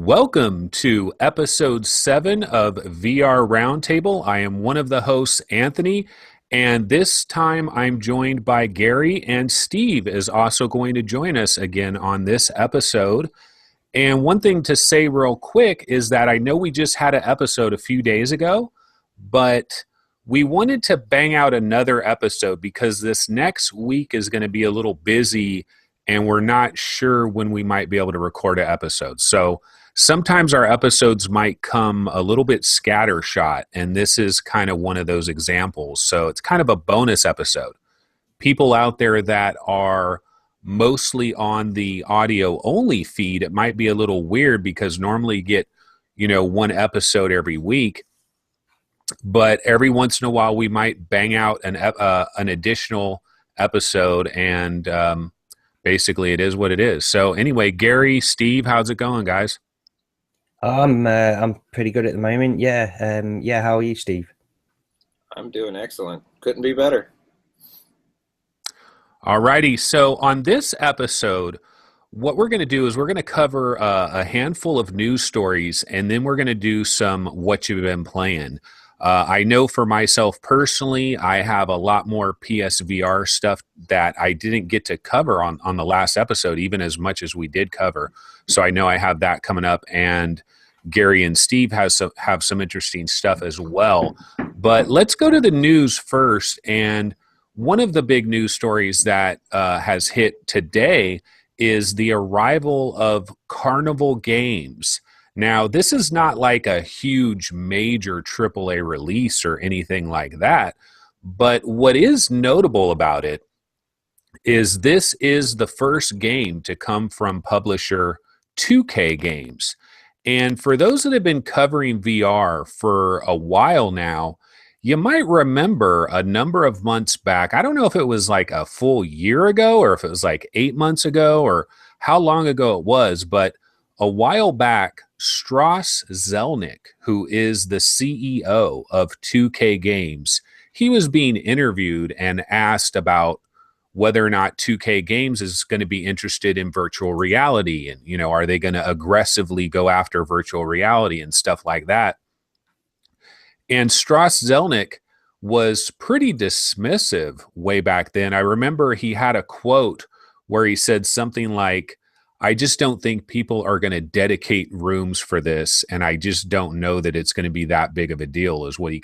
Welcome to episode 7 of VR Roundtable. I am one of the hosts, Anthony, and this time I'm joined by Gary, and Steve is also going to join us again on this episode. And one thing to say real quick is that I know we just had an episode a few days ago, but we wanted to bang out another episode because this next week is going to be a little busy and we're not sure when we might be able to record an episode. So sometimes our episodes might come a little bit scattershot, and this is kind of one of those examples. So it's kind of a bonus episode. People out there that are mostly on the audio only feed, it might be a little weird because normally you get, one episode every week. But every once in a while we might bang out an additional episode, and basically it is what it is. So anyway, Gary, Steve, how's it going, guys? I'm pretty good at the moment. Yeah. How are you, Steve? I'm doing excellent. Couldn't be better. Alrighty. So on this episode, what we're going to do is we're going to cover a handful of news stories, and then we're going to do some what you've been playing. I know for myself personally, I have a lot more PSVR stuff that I didn't get to cover on the last episode, even as much as we did cover. So I know I have that coming up, and Gary and Steve have some interesting stuff as well. But let's go to the news first. And one of the big news stories that has hit today is the arrival of Carnival Games. Now, this is not like a huge major AAA release or anything like that, but what is notable about it is this is the first game to come from publisher 2K Games. And for those that have been covering VR for a while now, you might remember a number of months back, I don't know if it was like a full year ago or if it was like 8 months ago or how long ago it was, but a while back, Strauss Zelnick, who is the CEO of 2K Games, he was being interviewed and asked about whether or not 2K Games is going to be interested in virtual reality, and are they going to aggressively go after virtual reality and stuff like that. And Strauss Zelnick was pretty dismissive way back then. I remember he had a quote where he said something like, I just don't think people are going to dedicate rooms for this, and I just don't know that it's going to be that big of a deal, is what he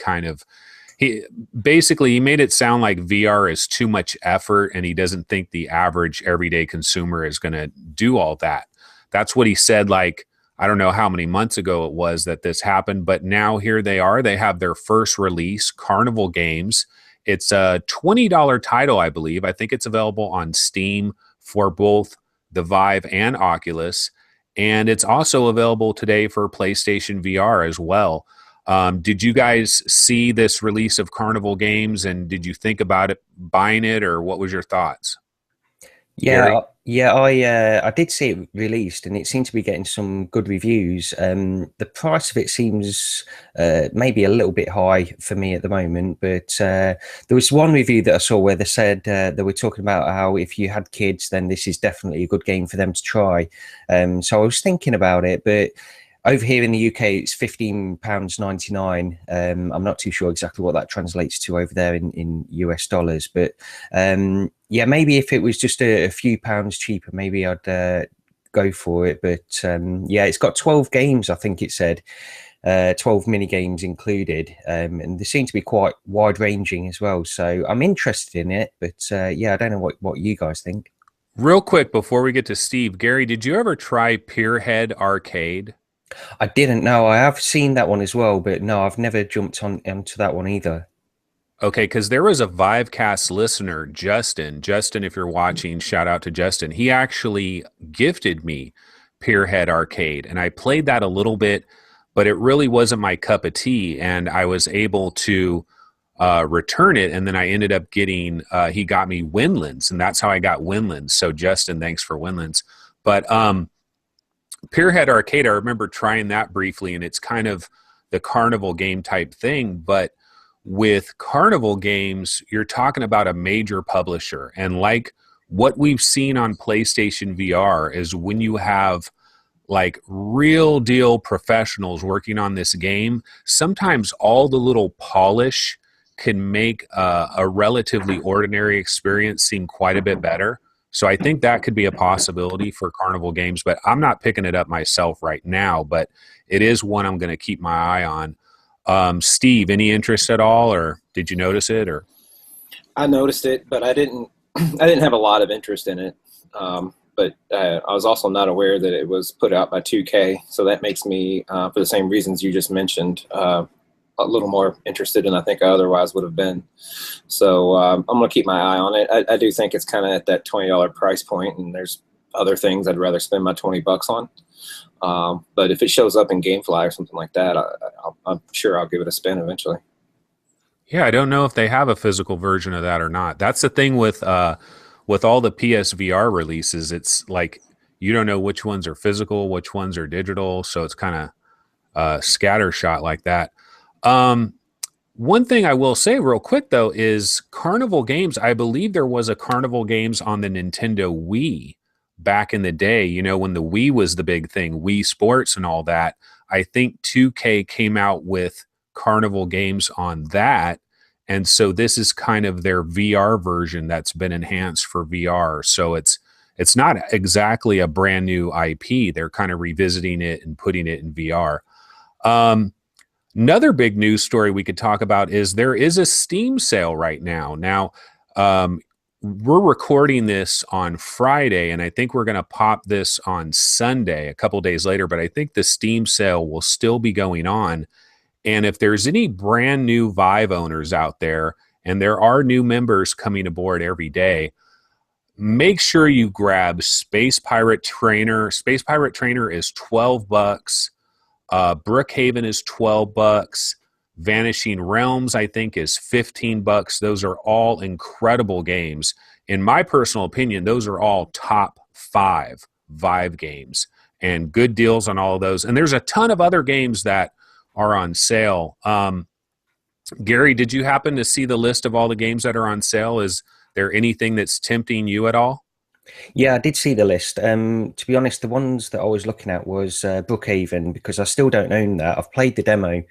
made it sound like VR is too much effort, and he doesn't think the average everyday consumer is going to do all that. That's what he said, like, I don't know how many months ago it was that this happened, but now here they are. They have their first release, Carnival Games. It's a $20 title, I believe. I think it's available on Steam for both the Vive and Oculus, and it's also available today for PlayStation VR as well. Did you guys see this release of Carnival Games, and did you think about buying it, or what was your thoughts? Yeah, I did see it released, and it seemed to be getting some good reviews. The price of it seems maybe a little bit high for me at the moment, but there was one review that I saw where they said they were talking about how if you had kids, then this is definitely a good game for them to try. So I was thinking about it, but over here in the UK, it's £15.99. I'm not too sure exactly what that translates to over there in US dollars, but yeah, maybe if it was just a few pounds cheaper, maybe I'd go for it. But yeah, it's got 12 games, I think it said, 12 mini games included, and they seem to be quite wide ranging as well. So I'm interested in it, but yeah, I don't know what you guys think. Real quick before we get to Steve, Gary, did you ever try Peerhead Arcade? I didn't know. I have seen that one as well, but no, I've never jumped onto that one either. Okay, because there was a Vivecast listener, Justin. Justin, if you're watching, shout out to Justin. He actually gifted me Peerhead Arcade, and I played that a little bit, but it really wasn't my cup of tea, and I was able to return it, and then I ended up getting, he got me Windlands, and that's how I got Windlands. So Justin, thanks for Windlands. But Peerhead Arcade, I remember trying that briefly, and it's kind of the carnival game type thing, but with Carnival Games, you're talking about a major publisher, and like what we've seen on PlayStation VR is when you have like real deal professionals working on this game, sometimes all the little polish can make a relatively ordinary experience seem quite a bit better. So I think that could be a possibility for Carnival Games, but I'm not picking it up myself right now, but it is one I'm going to keep my eye on. Steve, any interest at all, or did you notice it? Or I noticed it, but I didn't have a lot of interest in it. But I was also not aware that it was put out by 2K, so that makes me, for the same reasons you just mentioned, a little more interested than I think I otherwise would have been. So I'm going to keep my eye on it. I do think it's kind of at that $20 price point, and there's other things I'd rather spend my $20 on. But if it shows up in GameFly or something like that, I'm sure I'll give it a spin eventually. Yeah, I don't know if they have a physical version of that or not. That's the thing with all the PSVR releases. It's like you don't know which ones are physical, which ones are digital, so it's kind of scattershot like that. One thing I will say real quick, though, is Carnival Games. I believe there was a Carnival Games on the Nintendo Wii back in the day, you know, when the Wii was the big thing, Wii Sports and all that. I think 2K came out with Carnival Games on that. And so this is kind of their VR version that's been enhanced for VR. So it's not exactly a brand new IP. They're kind of revisiting it and putting it in VR. Another big news story we could talk about is there is a Steam sale right now. Now, we're recording this on Friday, and I think we're going to pop this on Sunday, a couple days later, but I think the Steam sale will still be going on. And if there's any brand new Vive owners out there, and there are new members coming aboard every day, make sure you grab Space Pirate Trainer. Space Pirate Trainer is $12. Brookhaven is $12. Vanishing Realms, I think, is $15. Those are all incredible games. In my personal opinion, those are all top 5 Vive games and good deals on all of those. And there's a ton of other games that are on sale. Gary, did you happen to see the list of all the games that are on sale? Is there anything that's tempting you at all? Yeah, I did see the list. To be honest, the ones that I was looking at was Brookhaven, because I still don't own that. I've played the demo,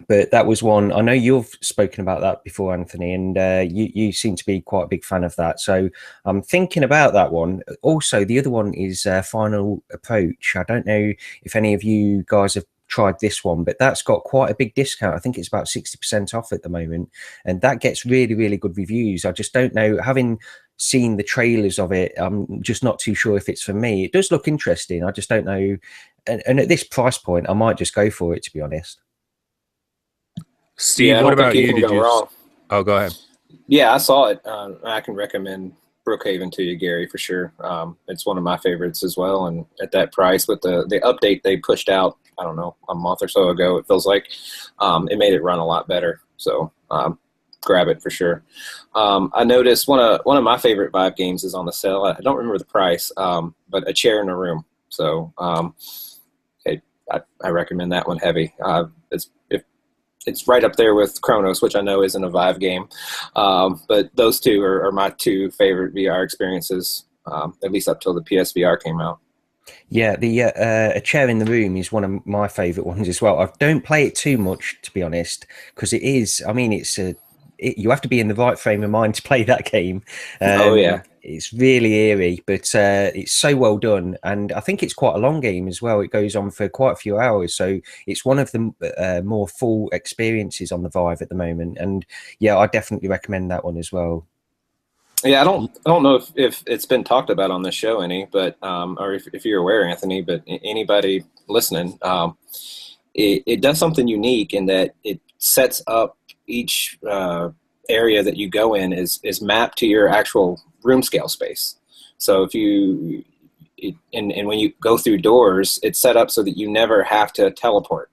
but that was one. I know you've spoken about that before, Anthony, and you seem to be quite a big fan of that. So I'm thinking about that one. Also, the other one is Final Approach. I don't know if any of you guys have tried this one, but that's got quite a big discount. I think it's about 60% off at the moment, and that gets really, really good reviews. I just don't know, having seen the trailers of it, I'm just not too sure if it's for me. It does look interesting. I just don't know, and at this price point, I might just go for it, to be honest. Steve, what about you? Did you? Oh, go ahead. Yeah, I saw it. I can recommend Brookhaven to you, Gary, for sure. It's one of my favorites as well, and at that price, with the update they pushed out, I don't know, a month or so ago, it feels like, it made it run a lot better. So grab it for sure. I noticed one of my favorite Vive games is on the sale. I don't remember the price, but A Chair in a Room. So I recommend that one heavy. It's right up there with Chronos, which I know isn't a Vive game. But those two are my two favorite VR experiences, at least up till the PSVR came out. Yeah, the A Chair in the Room is one of my favorite ones as well. I don't play it too much, to be honest, because it is, I mean, you have to be in the right frame of mind to play that game. Oh, yeah. It's really eerie, but it's so well done. And I think it's quite a long game as well. It goes on for quite a few hours. So it's one of the more full experiences on the Vive at the moment. And yeah, I definitely recommend that one as well. Yeah, I don't know if it's been talked about on the show any, but or if you're aware, Anthony, but anybody listening, it does something unique in that it sets up each area that you go in is mapped to your actual room scale space. So if and when you go through doors, it's set up so that you never have to teleport.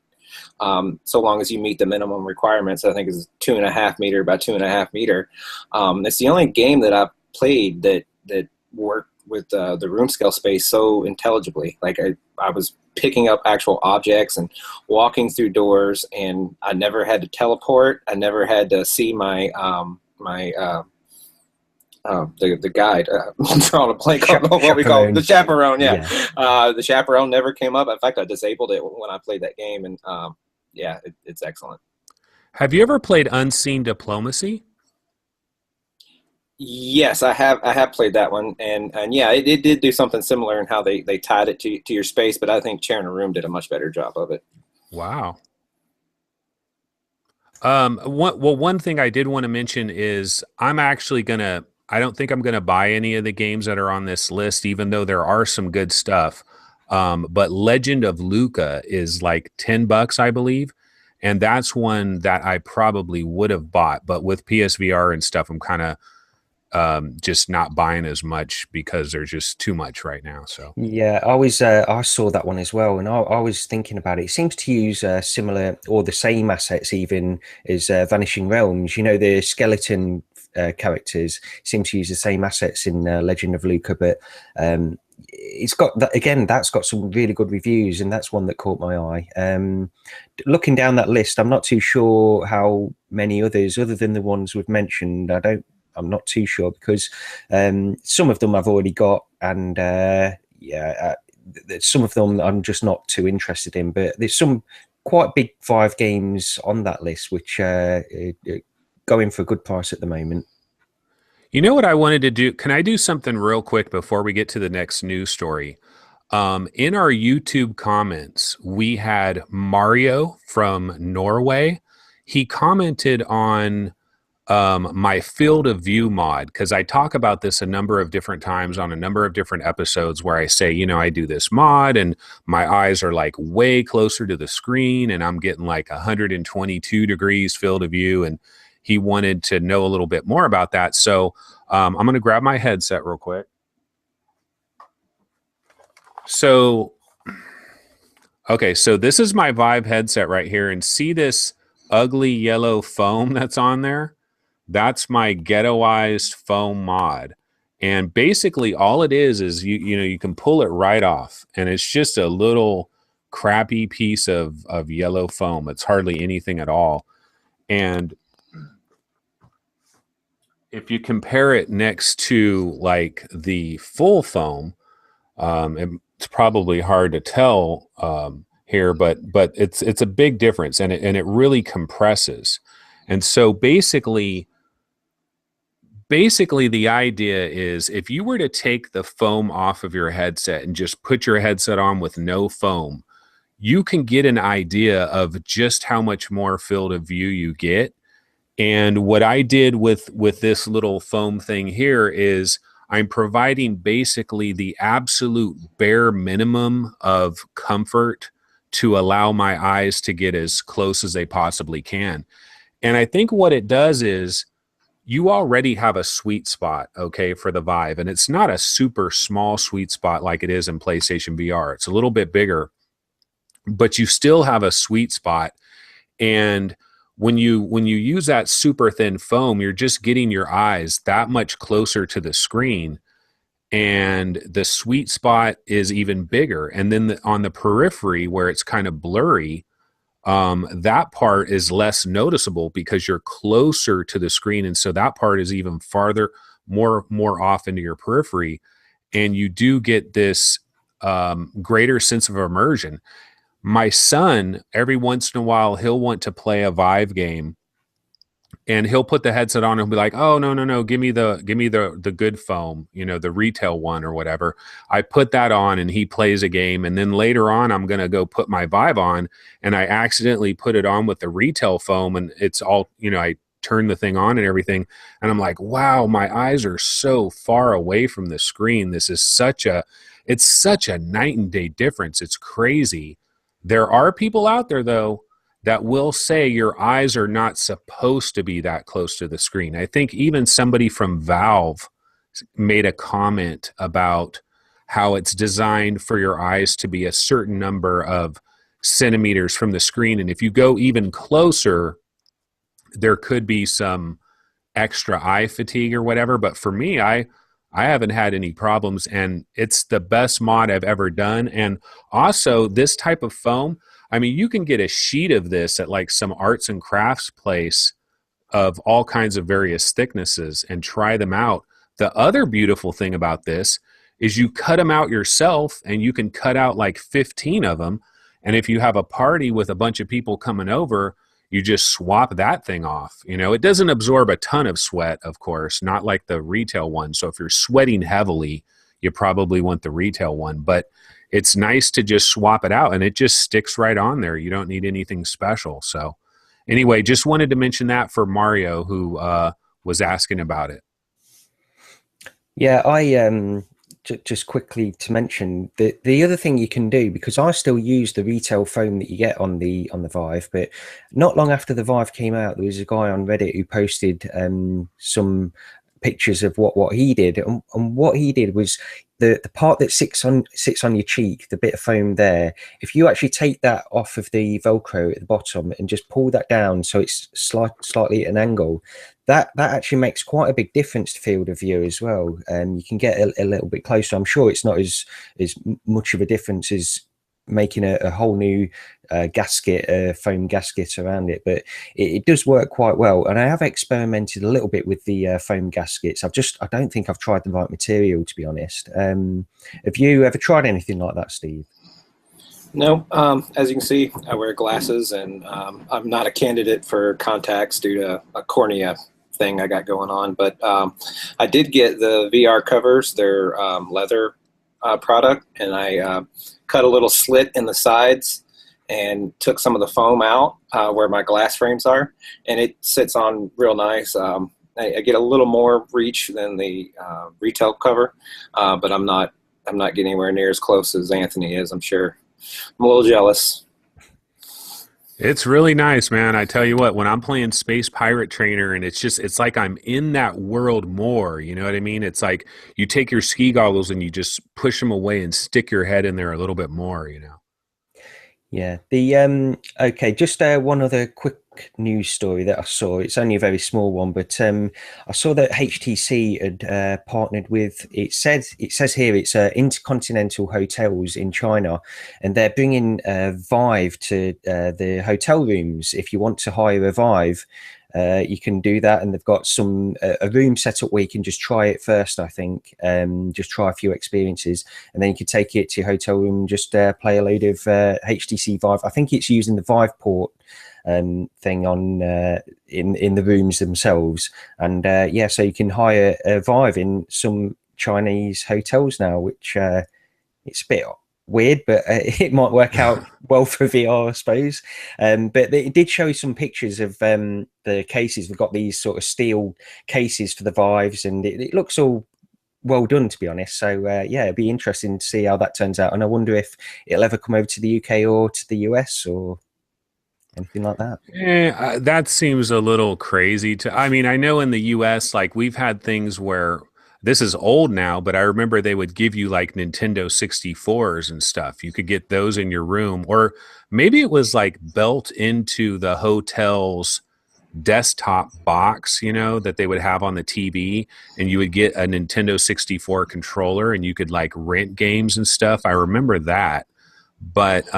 So long as you meet the minimum requirements, I think is 2.5 meter by 2.5 meter. It's the only game that I've played that worked with the room scale space so intelligibly. Like I was picking up actual objects and walking through doors, and I never had to teleport. I never had to see my the guide. I'm drawing a blank on what we call it. The chaperone. Yeah. The chaperone never came up. In fact, I disabled it when I played that game, and yeah, it's excellent. Have you ever played Unseen Diplomacy? Yes, I have. I have played that one, and yeah, it did do something similar in how they tied it to your space. But I think Sharing a Room did a much better job of it. Wow. One thing I did want to mention is I'm actually gonna. I don't think I'm gonna buy any of the games that are on this list, even though there are some good stuff. But Legend of Luca is like $10, I believe, and that's one that I probably would have bought. But with PSVR and stuff, I'm kind of just not buying as much because there's just too much right now. So yeah, I saw that one as well, and I was thinking about it. It seems to use similar or the same assets even as Vanishing Realms. You know, the skeleton characters seem to use the same assets in Legend of Luca, but it's got that again. That's got some really good reviews, and that's one that caught my eye. Looking down that list, I'm not too sure how many others other than the ones we've mentioned. I'm not too sure because some of them I've already got, and some of them I'm just not too interested in. But there's some quite big Vive games on that list which are going for a good price at the moment. You know what I wanted to do? Can I do something real quick before we get to the next news story? In our YouTube comments, we had Mario from Norway. He commented on my field of view mod, because I talk about this a number of different times on a number of different episodes where I say, you know, I do this mod and my eyes are like way closer to the screen and I'm getting like 122 degrees field of view. And he wanted to know a little bit more about that. So I'm going to grab my headset real quick. So, okay, so this is my Vive headset right here, and see this ugly yellow foam that's on there? That's my ghettoized foam mod. And basically all it is you know, you can pull it right off, and it's just a little crappy piece of yellow foam. It's hardly anything at all. And if you compare it next to like the full foam, it's probably hard to tell here, but it's a big difference, and it really compresses. And so basically the idea is if you were to take the foam off of your headset and just put your headset on with no foam, you can get an idea of just how much more field of view you get. And what I did with this little foam thing here is I'm providing basically the absolute bare minimum of comfort to allow my eyes to get as close as they possibly can. And I think what it does is you already have a sweet spot, okay, for the Vive. And it's not a super small sweet spot like it is in PlayStation VR. It's a little bit bigger, but you still have a sweet spot. And when you use that super thin foam, you're just getting your eyes that much closer to the screen, and the sweet spot is even bigger. And then on the periphery where it's kind of blurry, that part is less noticeable because you're closer to the screen, and so that part is even farther, more off into your periphery, and you do get this greater sense of immersion. My son, every once in a while, he'll want to play a Vive game, and he'll put the headset on and he'll be like, "Oh, no, give me the good foam, you know, the retail one or whatever." I put that on and he plays a game, and then later on I'm going to go put my Vive on, and I accidentally put it on with the retail foam, and it's all, you know, I turn the thing on and everything, and I'm like, "Wow, my eyes are so far away from the screen. This is such a night and day difference. It's crazy." There are people out there, though, that will say your eyes are not supposed to be that close to the screen. I think even somebody from Valve made a comment about how it's designed for your eyes to be a certain number of centimeters from the screen. And if you go even closer, there could be some extra eye fatigue or whatever. But for me, I haven't had any problems, and it's the best mod I've ever done. And also this type of foam, I mean, you can get a sheet of this at like some arts and crafts place of all kinds of various thicknesses and try them out. The other beautiful thing about this is you cut them out yourself, and you can cut out like 15 of them. And if you have a party with a bunch of people coming over, you just swap that thing off. You know, it doesn't absorb a ton of sweat, of course, not like the retail one. So if you're sweating heavily, you probably want the retail one. But it's nice to just swap it out, and it just sticks right on there. You don't need anything special. So anyway, just wanted to mention that for Mario, who was asking about it. Yeah, just quickly to mention the other thing you can do, because I still use the retail foam that you get on the Vive, but not long after the Vive came out, there was a guy on Reddit who posted some pictures of what he did, and what he did was the part that sits on your cheek, the bit of foam there, if you actually take that off of the Velcro at the bottom and just pull that down so it's slightly at an angle, that actually makes quite a big difference to field of view as well. You can get a little bit closer. I'm sure it's not as much of a difference as making a whole new gasket, foam gasket around it, but it does work quite well. And I have experimented a little bit with the foam gaskets. I don't think I've tried the right material, to be honest. Have you ever tried anything like that, Steve? No. As you can see, I wear glasses, and I'm not a candidate for contacts due to a cornea thing I got going on. But I did get the VR covers. They're leather product, and I cut a little slit in the sides and took some of the foam out where my glass frames are, and it sits on real nice. I get a little more reach than the retail cover, but I'm not getting anywhere near as close as Anthony is. I'm sure. I'm a little jealous. It's really nice, man. I tell you what, when I'm playing Space Pirate Trainer, and it's like I'm in that world more, you know what I mean? It's like you take your ski goggles and you just push them away and stick your head in there a little bit more, you know? Yeah. The okay, just one other quick news story that I saw. It's only a very small one, but I saw that HTC had partnered with, it says here it's Intercontinental Hotels in China, and they're bringing Vive to the hotel rooms. If you want to hire a Vive, you can do that, and they've got some a room set up where you can just try it first, I think, just try a few experiences, and then you can take it to your hotel room and just play a load of HTC Vive. I think it's using the Vive port thing on in the rooms themselves, and yeah, so you can hire a Vive in some Chinese hotels now, which it's a bit weird, but it might work out well for VR, I suppose. But it did show some pictures of the cases. We've got these sort of steel cases for the Vives, and it looks all well done, to be honest. So yeah, it'd be interesting to see how that turns out, and I wonder if it'll ever come over to the UK or to the US or anything like that. That seems a little crazy I mean, I know in the US, like, we've had things where, this is old now, but I remember they would give you like Nintendo 64s and stuff. You could get those in your room, or maybe it was like built into the hotel's desktop box, you know, that they would have on the TV, and you would get a Nintendo 64 controller and you could like rent games and stuff. I remember that. But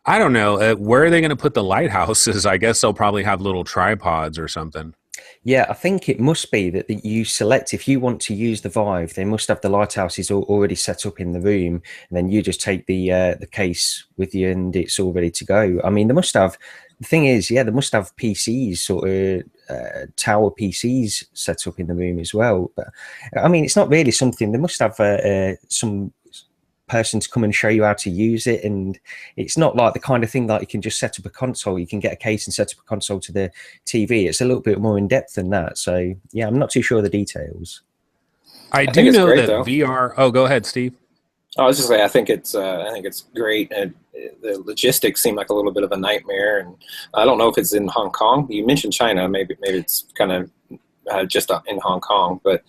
I don't know. Where are they going to put the lighthouses? I guess they'll probably have little tripods or something. Yeah, I think it must be that you select, if you want to use the Vive, they must have the lighthouses already set up in the room, and then you just take the case with you and it's all ready to go. I mean, they must have, the thing is, yeah, they must have PCs, sort of tower PCs set up in the room as well. But I mean, it's not really something, they must have some person to come and show you how to use it, and it's not like the kind of thing that you can just set up a console. You can get a case and set up a console to the TV. It's a little bit more in depth than that. So yeah, I'm not too sure of the details. I do know great, that though. VR. Oh, go ahead, Steve. I was just saying, I think it's great, and the logistics seem like a little bit of a nightmare. And I don't know if it's in Hong Kong. You mentioned China, maybe it's kind of just in Hong Kong, but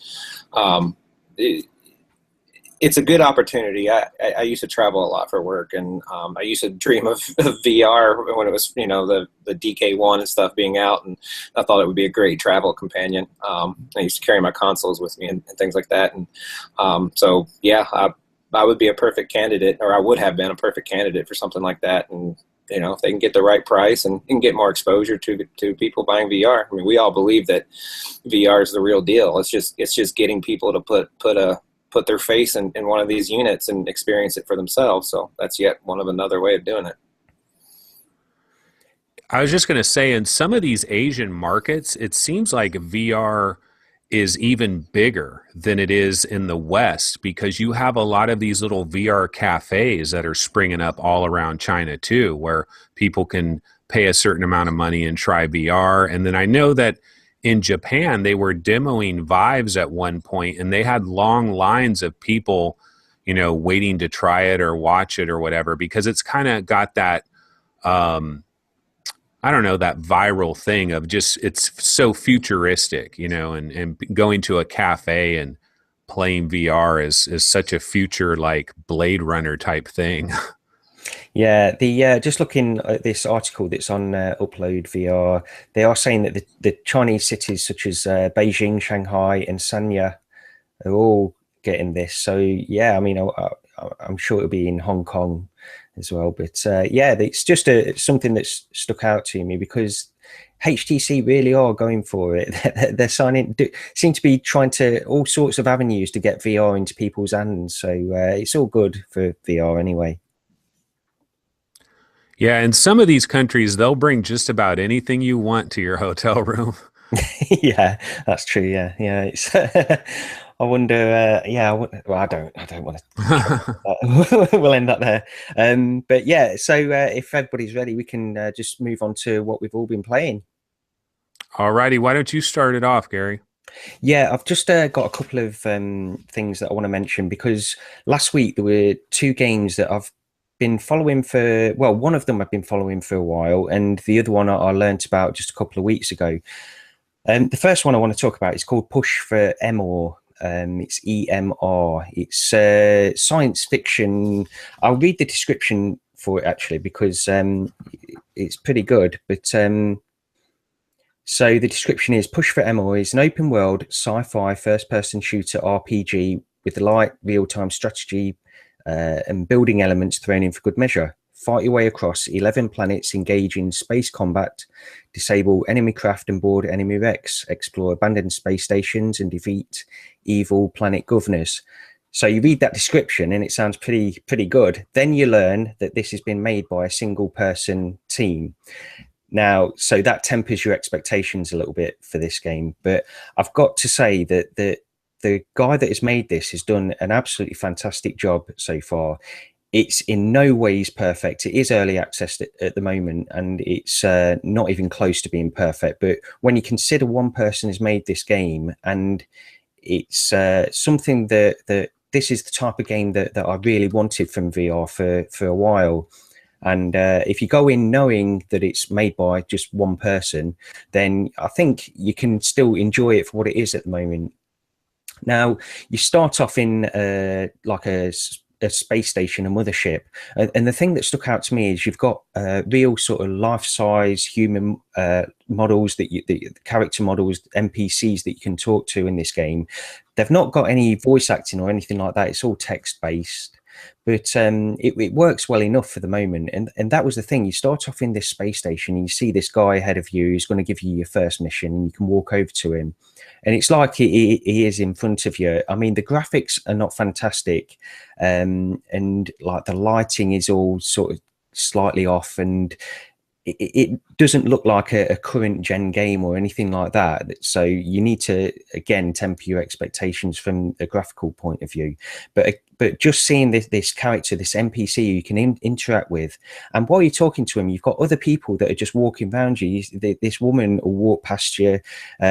it's a good opportunity. I used to travel a lot for work, and I used to dream of VR when it was, you know, the DK1 and stuff being out, and I thought it would be a great travel companion. I used to carry my consoles with me and things like that, and so yeah, I would be a perfect candidate, or I would have been a perfect candidate for something like that. And if they can get the right price and get more exposure to people buying VR. I mean, we all believe that VR is the real deal. It's just getting people to put their face in one of these units and experience it for themselves. So that's yet another way of doing it. I was just going to say, in some of these Asian markets, it seems like VR is even bigger than it is in the West, because you have a lot of these little VR cafes that are springing up all around China too, where people can pay a certain amount of money and try VR. And then I know that in Japan, they were demoing Vives at one point, and they had long lines of people, waiting to try it or watch it or whatever, because it's kind of got that, I don't know, that viral thing of just, it's so futuristic, and going to a cafe and playing VR is such a future, like Blade Runner type thing. Yeah, just looking at this article that's on Upload VR, they are saying that the Chinese cities such as Beijing, Shanghai, and Sanya are all getting this. So yeah, I mean, I'm sure it'll be in Hong Kong as well. But yeah, it's just something that's stuck out to me, because HTC really are going for it. They're seem to be trying to all sorts of avenues to get VR into people's hands. So it's all good for VR anyway. Yeah, in some of these countries, they'll bring just about anything you want to your hotel room. Yeah, that's true. Yeah, it's I wonder. Yeah, well, I don't want to. We'll end up there. But yeah, so if everybody's ready, we can just move on to what we've all been playing. All righty, why don't you start it off, Gary? Yeah, I've just got a couple of things that I want to mention, because last week there were two games that I've been following for, well, one of them I've been following for a while, and the other one I learnt about just a couple of weeks ago. The first one I want to talk about is called Push for Emor. It's EMR. It's science fiction. I'll read the description for it actually, because it's pretty good. But so the description is: Push for Emor is an open world sci-fi first-person shooter RPG with light real-time strategy and building elements thrown in for good measure. Fight your way across 11 planets, engage in space combat, disable enemy craft and board enemy wrecks, explore abandoned space stations, and defeat evil planet governors. So you read that description and it sounds pretty good. Then you learn that this has been made by a single person team. Now, so that tempers your expectations a little bit for this game. But I've got to say that the guy that has made this has done an absolutely fantastic job so far. It's in no ways perfect. It is early access at the moment, and it's not even close to being perfect. But when you consider one person has made this game, and it's something that this is the type of game that I really wanted from VR for a while. And if you go in knowing that it's made by just one person, then I think you can still enjoy it for what it is at the moment. Now, you start off in like a space station, a mothership, and the thing that stuck out to me is you've got real sort of life-size human models, the character models, NPCs that you can talk to in this game. They've not got any voice acting or anything like that. It's all text-based. But it works well enough for the moment. And that was the thing. You start off in this space station and you see this guy ahead of you who's going to give you your first mission, and you can walk over to him. And it's like he is in front of you. I mean, the graphics are not fantastic. And like the lighting is all sort of slightly off, and it doesn't look like a current gen game or anything like that. So you need to, again, temper your expectations from a graphical point of view. But just seeing this character, this NPC you can interact with, and while you're talking to him, you've got other people that are just walking around you. This woman will walk past you,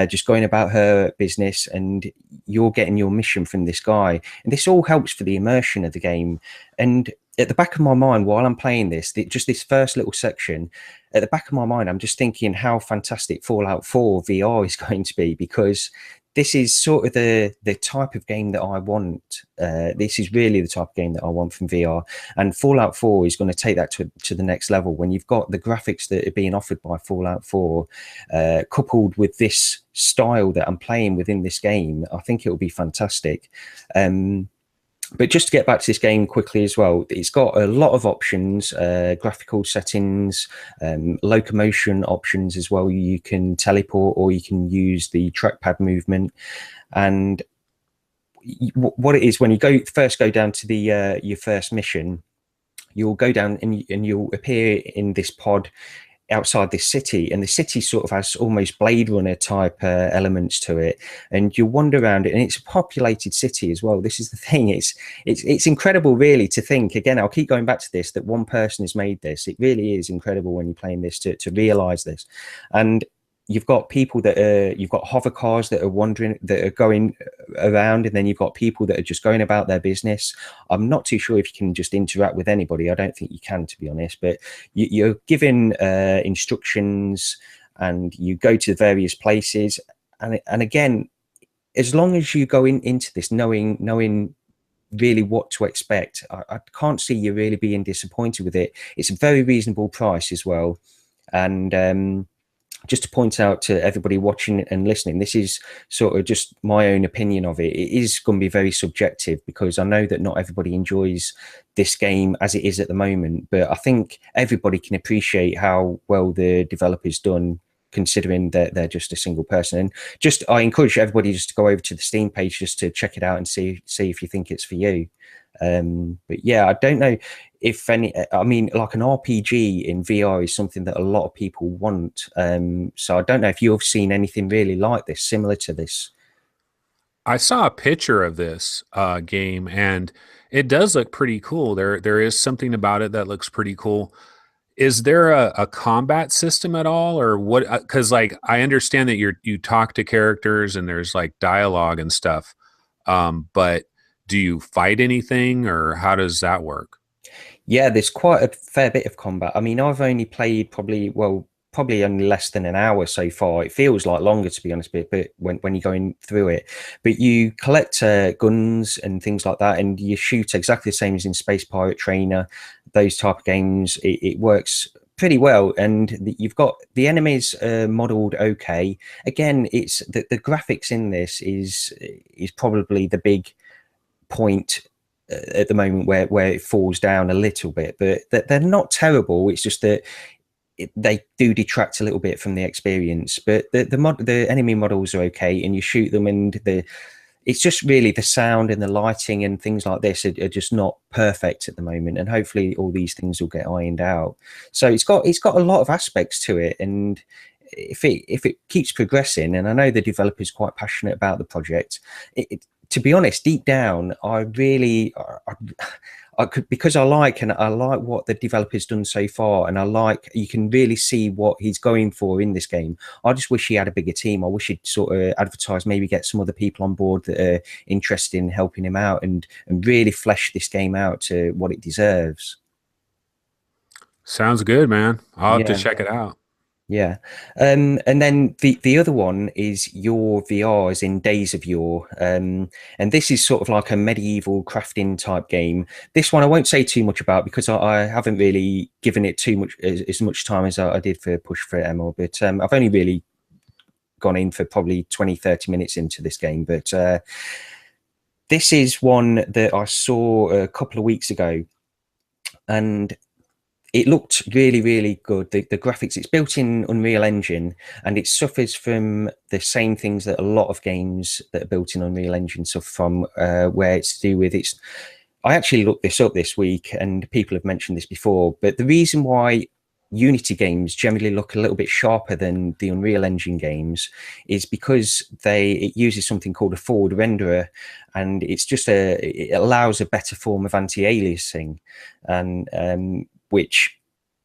just going about her business, and you're getting your mission from this guy. And this all helps for the immersion of the game. And at the back of my mind, while I'm playing this, just this first little section, at the back of my mind, I'm just thinking how fantastic Fallout 4 VR is going to be, because this is sort of the type of game that I want. This is really the type of game that I want from VR. And Fallout 4 is going to take that to the next level. When you've got the graphics that are being offered by Fallout 4, coupled with this style that I'm playing within this game, I think it will be fantastic. But just to get back to this game quickly as well, it's got a lot of options, graphical settings, locomotion options as well. You can teleport or you can use the trackpad movement. And what it is, when you first go down to the your first mission, you'll go down and you'll appear in this pod outside this city, and the city sort of has almost Blade Runner type elements to it, and you wander around it, and it's a populated city as well. This is the thing, it's incredible really to think, again, I'll keep going back to this, that one person has made this. It really is incredible when you're playing this to realize this. And you've got people you've got hover cars that are wandering, that are going around, and then you've got people that are just going about their business. I'm not too sure if you can just interact with anybody. I don't think you can, to be honest, but you're given instructions and you go to various places. And again, as long as you go into this knowing really what to expect, I can't see you really being disappointed with it. It's a very reasonable price as well. And just to point out to everybody watching and listening, this is sort of just my own opinion of it. It is going to be very subjective, because I know that not everybody enjoys this game as it is at the moment, but I think everybody can appreciate how well the developer's done, considering that they're just a single person. And I encourage everybody just to go over to the Steam page just to check it out and see if you think it's for you. But yeah, I don't know if any, I mean, like an RPG in VR is something that a lot of people want. So I don't know if you've seen anything really like this, similar to this. I saw a picture of this game, and it does look pretty cool. There is something about it that looks pretty cool. Is there a combat system at all, or what? Because like I understand that you talk to characters and there's like dialogue and stuff, but do you fight anything, or how does that work? Yeah, there's quite a fair bit of combat. I mean, I've only played probably only less than an hour so far. It feels like longer, to be honest, but when you're going through it. But you collect guns and things like that, and you shoot exactly the same as in Space Pirate Trainer, those type of games. It works pretty well, and you've got the enemies modeled okay. Again, it's the graphics in this is probably the big point at the moment where it falls down a little bit, but they're not terrible. It's just that they do detract a little bit from the experience. But the enemy models are okay, and you shoot them, and it's just really the sound and the lighting and things like this are just not perfect at the moment, and hopefully all these things will get ironed out. So it's got a lot of aspects to it, and if it keeps progressing, and I know the developer is quite passionate about the project, to be honest, deep down, I could, because I like what the developer's done so far, and you can really see what he's going for in this game. I just wish he had a bigger team. I wish he'd sort of advertise, maybe get some other people on board that are interested in helping him out, and really flesh this game out to what it deserves. Sounds good, man. I'll have to check it out. Yeah. And then the other one is Yore VR, as in Days of Yore. And this is sort of like a medieval crafting type game. This one I won't say too much about, because I haven't really given it as much time as I did for Push for Emor, but I've only really gone in for probably 20-30 minutes into this game. But this is one that I saw a couple of weeks ago, and it looked really, really good. The graphics, it's built in Unreal Engine, and it suffers from the same things that a lot of games that are built in Unreal Engine suffer from, where it's to do with I actually looked this up this week, and people have mentioned this before, but the reason why Unity games generally look a little bit sharper than the Unreal Engine games is because it uses something called a forward renderer, and it allows a better form of anti-aliasing, and which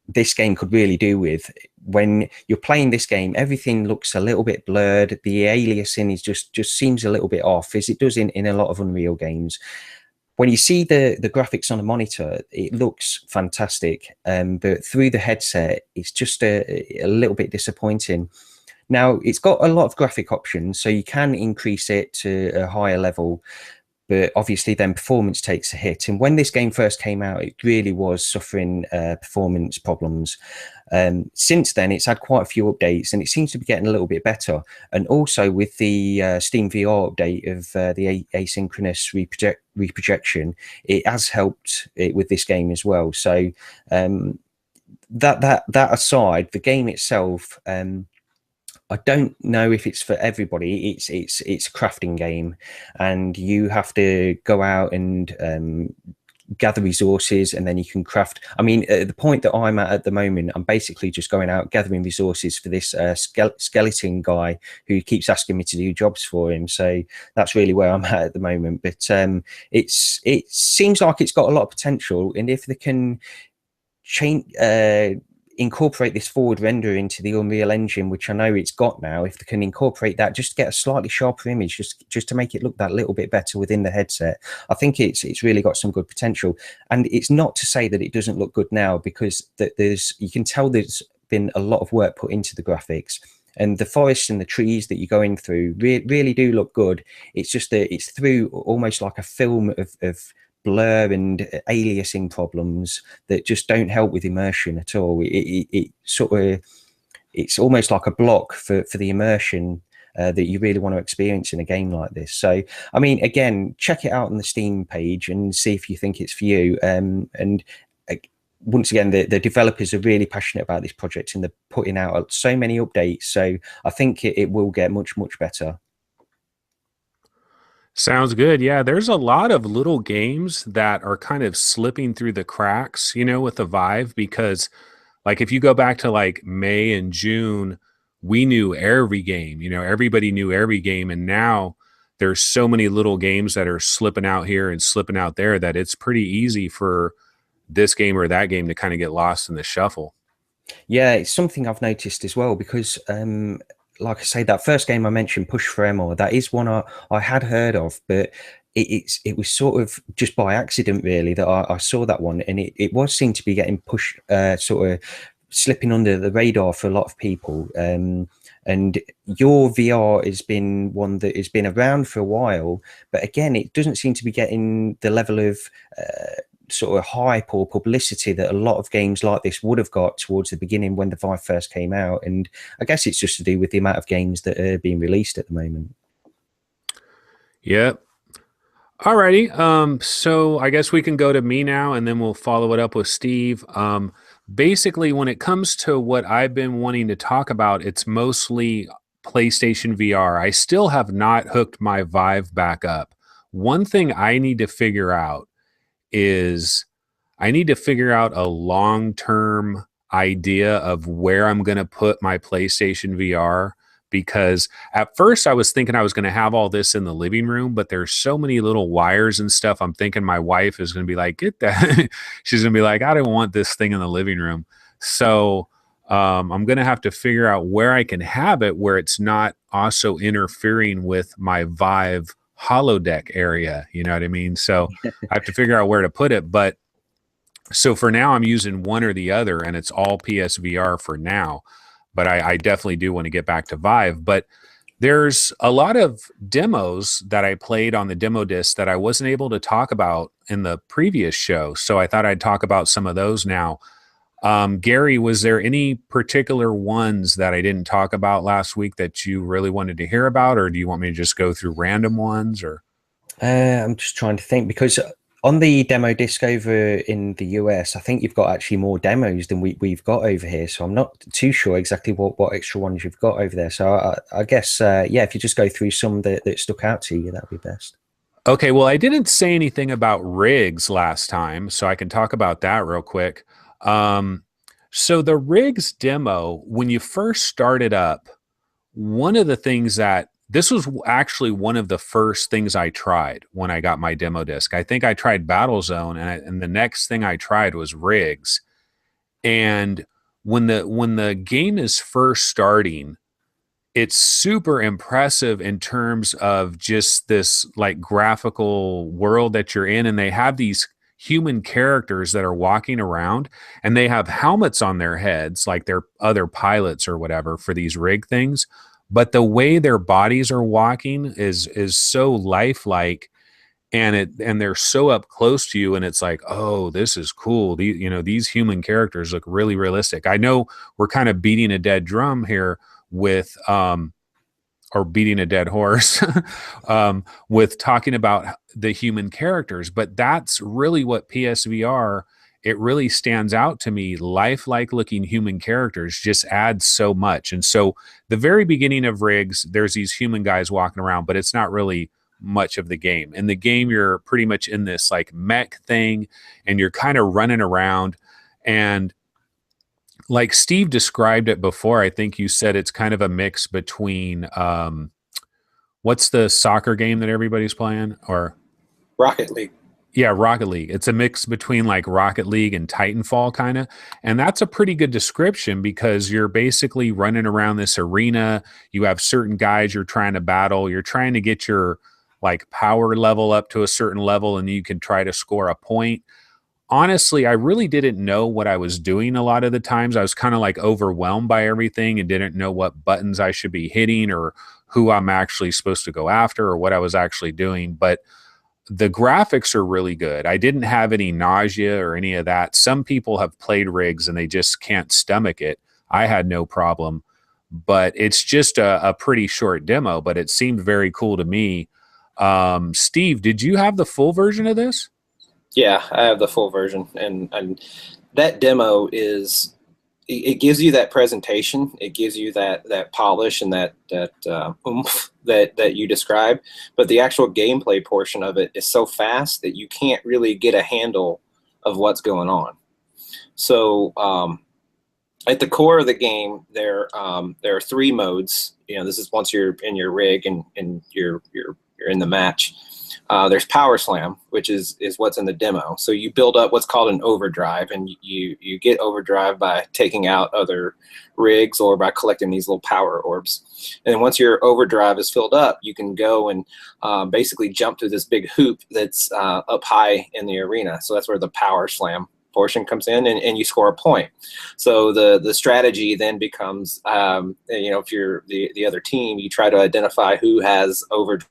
this game could really do with. When you're playing this game, everything looks a little bit blurred. The aliasing is just seems a little bit off, as it does in a lot of Unreal games. When you see the graphics on a monitor, it looks fantastic, but through the headset, it's just a little bit disappointing. Now, it's got a lot of graphic options, so you can increase it to a higher level, but obviously then performance takes a hit. And when this game first came out, it really was suffering performance problems. Since then, it's had quite a few updates, and it seems to be getting a little bit better. And also with the Steam VR update of the asynchronous reprojection, it has helped it with this game as well. So that aside, the game itself, I don't know if it's for everybody. It's a crafting game, and you have to go out and gather resources, and then you can craft. I mean, at the point that I'm at the moment, I'm basically just going out gathering resources for this skeleton guy who keeps asking me to do jobs for him. So that's really where I'm at the moment. But it seems like it's got a lot of potential, and if they can change. Incorporate this forward render into the Unreal Engine, which I know it's got now, if they can incorporate that, just to get a slightly sharper image, just to make it look that little bit better within the headset, I think it's really got some good potential. And it's not to say that it doesn't look good now, because you can tell there's been a lot of work put into the graphics, and the forests and the trees that you're going through really do look good. It's just that it's through almost like a film of blur and aliasing problems that just don't help with immersion at all. It's almost like a block for the immersion that you really want to experience in a game like this. So, I mean, again, check it out on the Steam page and see if you think it's for you. And once again, the developers are really passionate about this project, and they're putting out so many updates. So I think it will get much, much better. Sounds good. Yeah, there's a lot of little games that are kind of slipping through the cracks, with the Vive, because like if you go back to like May and June, we knew every game, everybody knew every game. And now there's so many little games that are slipping out here and slipping out there that it's pretty easy for this game or that game to kind of get lost in the shuffle. Yeah, it's something I've noticed as well, because like I say, that first game I mentioned, Push for Emor, that is one I had heard of, but it was sort of just by accident, really, that I saw that one, and it was seemed to be getting pushed, sort of slipping under the radar for a lot of people. And Yore VR has been one that has been around for a while, but again, it doesn't seem to be getting the level of sort of hype or publicity that a lot of games like this would have got towards the beginning when the Vive first came out. And I guess it's just to do with the amount of games that are being released at the moment. Yep. Alrighty. So I guess we can go to me now, and then we'll follow it up with Steve. Basically, when it comes to what I've been wanting to talk about, it's mostly PlayStation VR. I still have not hooked my Vive back up. One thing I need to figure out is I need to figure out a long-term idea of where I'm going to put my PlayStation VR, because at first I was thinking I was going to have all this in the living room, but there's so many little wires and stuff. I'm thinking my wife is going to be like, get that. She's going to be like, I don't want this thing in the living room. So I'm going to have to figure out where I can have it, where it's not also interfering with my Vive holodeck area, you know what I mean? So I have to figure out where to put it. But so for now, I'm using one or the other, and it's all PSVR for now. But I definitely do want to get back to Vive. But there's a lot of demos that I played on the demo disc that I wasn't able to talk about in the previous show. So I thought I'd talk about some of those now. Gary, was there any particular ones that I didn't talk about last week that you really wanted to hear about, or do you want me to just go through random ones? Or I'm just trying to think, because on the demo disc over in the US, I think you've got actually more demos than we've got over here. So I'm not too sure exactly what extra ones you've got over there. So I guess, yeah, if you just go through some that stuck out to you, that'd be best. Okay, well, I didn't say anything about RIGS last time, so I can talk about that real quick. So the RIGS demo, when you first started up, one of the things that this was actually one of the first things I tried when I got my demo disc. I think I tried Battlezone, and the next thing I tried was RIGS. And when the game is first starting, it's super impressive in terms of just this like graphical world that you're in, and they have these human characters that are walking around, and they have helmets on their heads like they're other pilots or whatever for these rig things, but the way their bodies are walking is so lifelike, and they're so up close to you, and it's like, oh, this is cool. These human characters look really realistic. I know we're kind of beating a dead drum here with or beating a dead horse with talking about the human characters, but that's really what PSVR, it really stands out to me. Lifelike looking human characters just add so much. And so the very beginning of RIGS, there's these human guys walking around, but it's not really much of the game. In the game, you're pretty much in this like mech thing, and you're kind of running around. And like Steve described it before, I think you said it's kind of a mix between what's the soccer game that everybody's playing? Or Rocket League. Yeah, Rocket League. It's a mix between like Rocket League and Titanfall kind of. And that's a pretty good description, because you're basically running around this arena. You have certain guys you're trying to battle. You're trying to get your like power level up to a certain level, and you can try to score a point. Honestly, I really didn't know what I was doing a lot of the times. I was kind of like overwhelmed by everything and didn't know what buttons I should be hitting or who I'm actually supposed to go after or what I was actually doing. But the graphics are really good. I didn't have any nausea or any of that. Some people have played RIGS and they just can't stomach it. I had no problem, but it's just a pretty short demo, but it seemed very cool to me. Steve, did you have the full version of this? Yeah, I have the full version, and that demo is, it gives you that presentation, it gives you that polish and that oomph that you describe, but the actual gameplay portion of it is so fast that you can't really get a handle of what's going on. So at the core of the game, there are 3 modes. This is once you're in your rig and you're in the match. There's Power Slam, which is what's in the demo. So you build up what's called an overdrive, and you get overdrive by taking out other rigs or by collecting these little power orbs. And once your overdrive is filled up, you can go and basically jump through this big hoop that's up high in the arena. So that's where the Power Slam portion comes in, and you score a point. So the strategy then becomes, if you're the other team, you try to identify who has overdrive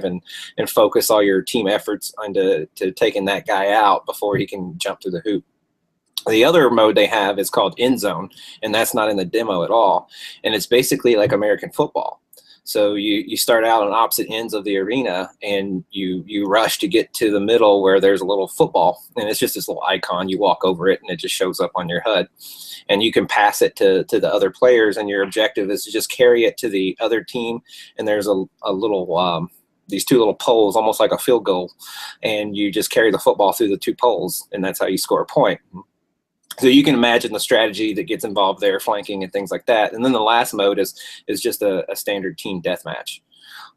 and focus all your team efforts into taking that guy out before he can jump through the hoop. The other mode they have is called End Zone, and that's not in the demo at all. And it's basically like American football. So you start out on opposite ends of the arena, and you rush to get to the middle where there's a little football, and it's just this little icon. You walk over it, and it just shows up on your HUD. And you can pass it to the other players, and your objective is to just carry it to the other team. And there's a little these 2 little poles, almost like a field goal, and you just carry the football through the 2 poles, and that's how you score a point. So you can imagine the strategy that gets involved there, flanking and things like that. And then the last mode is just a standard team deathmatch.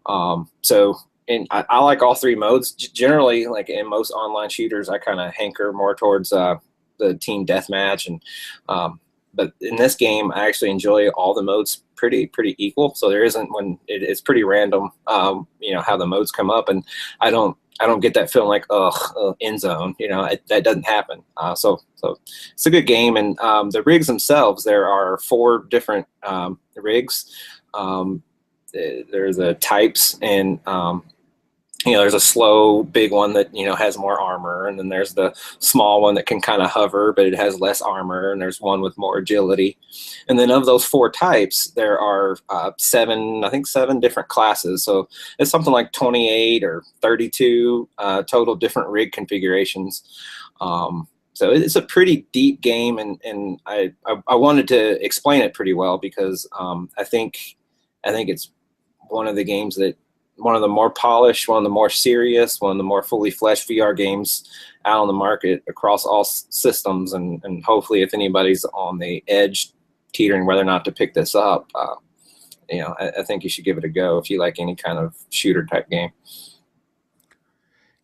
And I like all 3 modes. Generally, like in most online shooters, I kind of hanker more towards the team deathmatch, and but in this game, I actually enjoy all the modes pretty equal. So there isn't one. It's pretty random, how the modes come up, and I don't get that feeling like end zone. That doesn't happen. So it's a good game, and the rigs themselves. There are 4 different rigs. There's the types, and there's a slow big one that has more armor, and then there's the small one that can kind of hover, but it has less armor, and there's one with more agility. And then of those 4 types, there are 7 different classes. So it's something like 28 or 32 total different rig configurations. So it's a pretty deep game, and I wanted to explain it pretty well, because I think it's one of the games that, one of the more polished, one of the more serious, one of the more fully fleshed VR games out on the market across all systems. And hopefully, if anybody's on the edge teetering whether or not to pick this up, I think you should give it a go if you like any kind of shooter type game.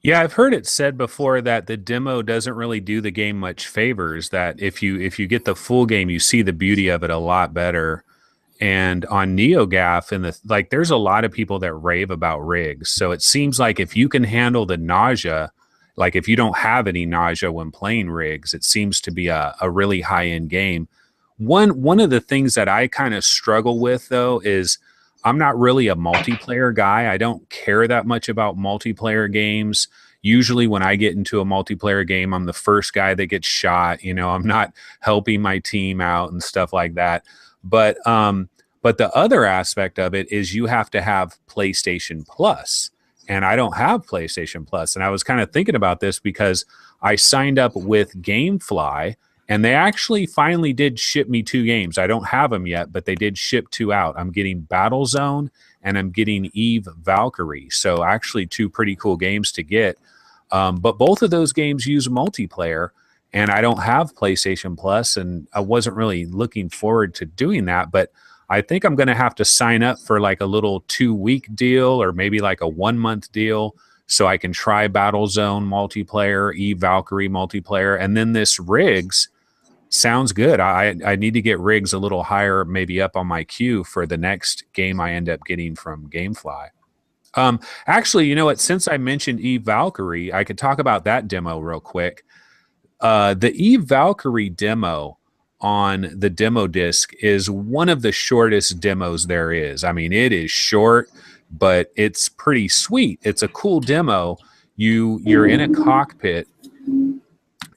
Yeah, I've heard it said before that the demo doesn't really do the game much favors, that if you get the full game, you see the beauty of it a lot better. And on NeoGAF, there's a lot of people that rave about RIGS. So it seems like if you can handle the nausea, like if you don't have any nausea when playing RIGS, it seems to be a really high-end game. One of the things that I kind of struggle with, though, is I'm not really a multiplayer guy. I don't care that much about multiplayer games. Usually when I get into a multiplayer game, I'm the first guy that gets shot. You know, I'm not helping my team out and stuff like that. But the other aspect of it is you have to have PlayStation Plus. And I don't have PlayStation Plus. And I was kind of thinking about this because I signed up with GameFly, and they actually finally did ship me 2 games. I don't have them yet, but they did ship 2 out. I'm getting Battlezone and I'm getting Eve Valkyrie. So actually 2 pretty cool games to get. But both of those games use multiplayer, and I don't have PlayStation Plus, and I wasn't really looking forward to doing that. But I think I'm going to have to sign up for like a little 2-week deal or maybe like a 1-month deal so I can try Battlezone multiplayer, Eve Valkyrie multiplayer, and then this RIGS sounds good. I need to get RIGS a little higher, maybe up on my queue for the next game I end up getting from GameFly. Actually, you know what? Since I mentioned Eve Valkyrie, I could talk about that demo real quick. The Eve Valkyrie demo on the demo disc is one of the shortest demos there is. I mean, it is short, but it's pretty sweet. It's a cool demo. You're in a cockpit.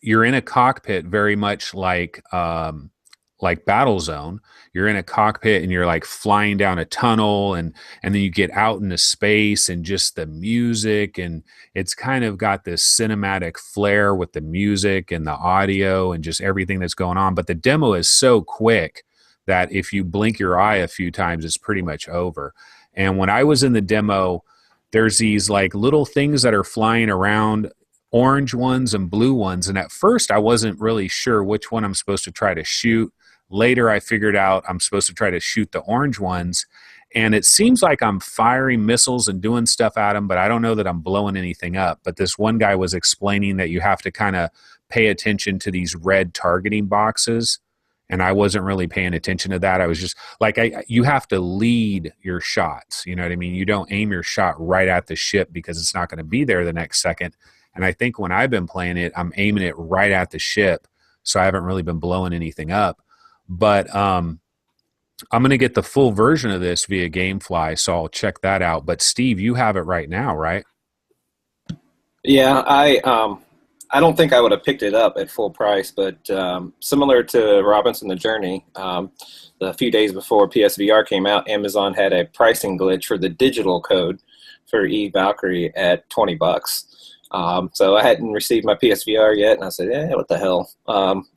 You're in a cockpit very much like Battlezone. You're in a cockpit and you're like flying down a tunnel, and then you get out into space, and just the music, and it's kind of got this cinematic flair with the music and the audio and just everything that's going on. But the demo is so quick that if you blink your eye a few times, it's pretty much over. And when I was in the demo, there's these like little things that are flying around, orange ones and blue ones. And at first I wasn't really sure which one I'm supposed to try to shoot. Later, I figured out I'm supposed to try to shoot the orange ones. And it seems like I'm firing missiles and doing stuff at them, but I don't know that I'm blowing anything up. But this one guy was explaining that you have to kind of pay attention to these red targeting boxes. And I wasn't really paying attention to that. I was just like, you have to lead your shots. You know what I mean? You don't aim your shot right at the ship because it's not going to be there the next second. And I think when I've been playing it, I'm aiming it right at the ship. So I haven't really been blowing anything up. But I'm going to get the full version of this via GameFly, so I'll check that out. But Steve, you have it right now, right? Yeah, I don't think I would have picked it up at full price, but similar to Robinson the Journey, a few days before PSVR came out, Amazon had a pricing glitch for the digital code for Eve Valkyrie at $20. So I hadn't received my PSVR yet, and I said, what the hell?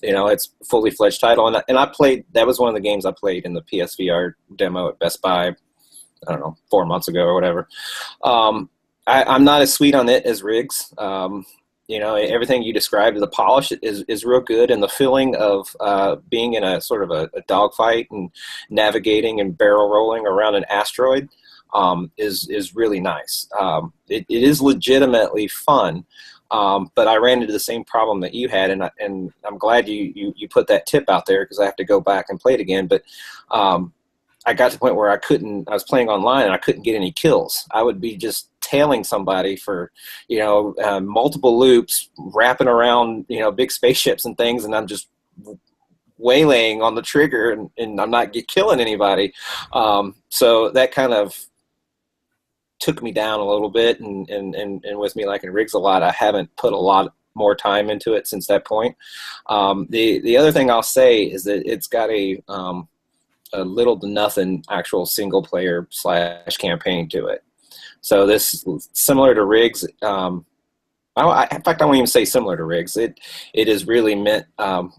It's a fully fledged title. And I played, that was one of the games I played in the PSVR demo at Best Buy, I don't know, 4 months ago or whatever. I'm not as sweet on it as RIGS. Everything you described, the polish is real good, and the feeling of being in a sort of a dogfight and navigating and barrel rolling around an asteroid is really nice. It is legitimately fun, but I ran into the same problem that you had, and I'm glad you put that tip out there, because I have to go back and play it again. But I got to the point where I was playing online and I couldn't get any kills. I would be just tailing somebody for multiple loops, wrapping around big spaceships and things, and I'm just waylaying on the trigger, and I'm not killing anybody. So that kind of took me down a little bit, and with me liking RIGS a lot, I haven't put a lot more time into it since that point. The other thing I'll say is that it's got a little to nothing actual single player / campaign to it. So this, similar to RIGS, in fact, I won't even say similar to RIGS. It is really meant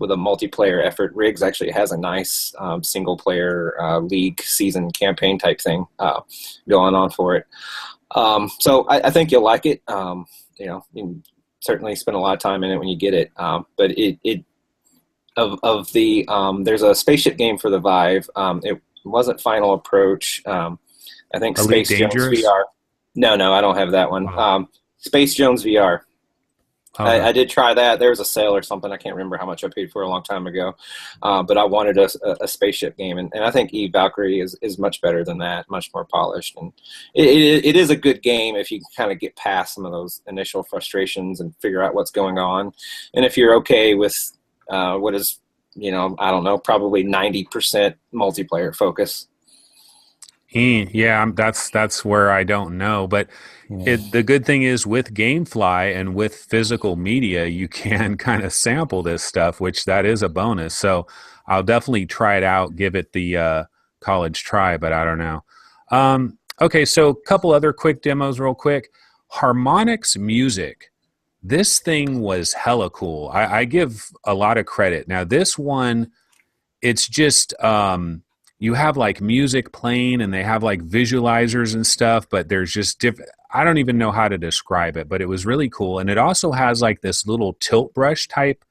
with a multiplayer effort. RIGS actually has a nice single-player league season campaign type thing going on for it. So I think you'll like it. You can certainly spend a lot of time in it when you get it. But there's a spaceship game for the Vive. It wasn't Final Approach. I think Elite Space Dangerous? Jones VR. No, I don't have that one. Wow. Space Jones VR. I did try that. There was a sale or something. I can't remember how much I paid for a long time ago. But I wanted a spaceship game. And I think Eve Valkyrie is much better than that, much more polished. And it is a good game if you kind of get past some of those initial frustrations and figure out what's going on. And if you're okay with what is, I don't know, probably 90% multiplayer focus. Yeah, that's where I don't know. But the good thing is with GameFly and with physical media, you can kind of sample this stuff, which that is a bonus. So I'll definitely try it out, give it the college try, but I don't know. Okay, so a couple other quick demos real quick. Harmonix Music. This thing was hella cool. I give a lot of credit. Now this one, it's just you have like music playing and they have like visualizers and stuff, but there's just different. I don't even know how to describe it, but it was really cool. And it also has like this little tilt brush type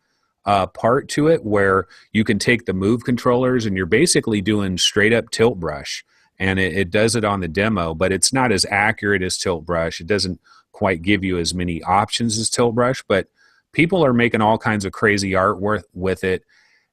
part to it where you can take the move controllers and you're basically doing straight up tilt brush. And it does it on the demo, but it's not as accurate as tilt brush. It doesn't quite give you as many options as tilt brush, but people are making all kinds of crazy art with it.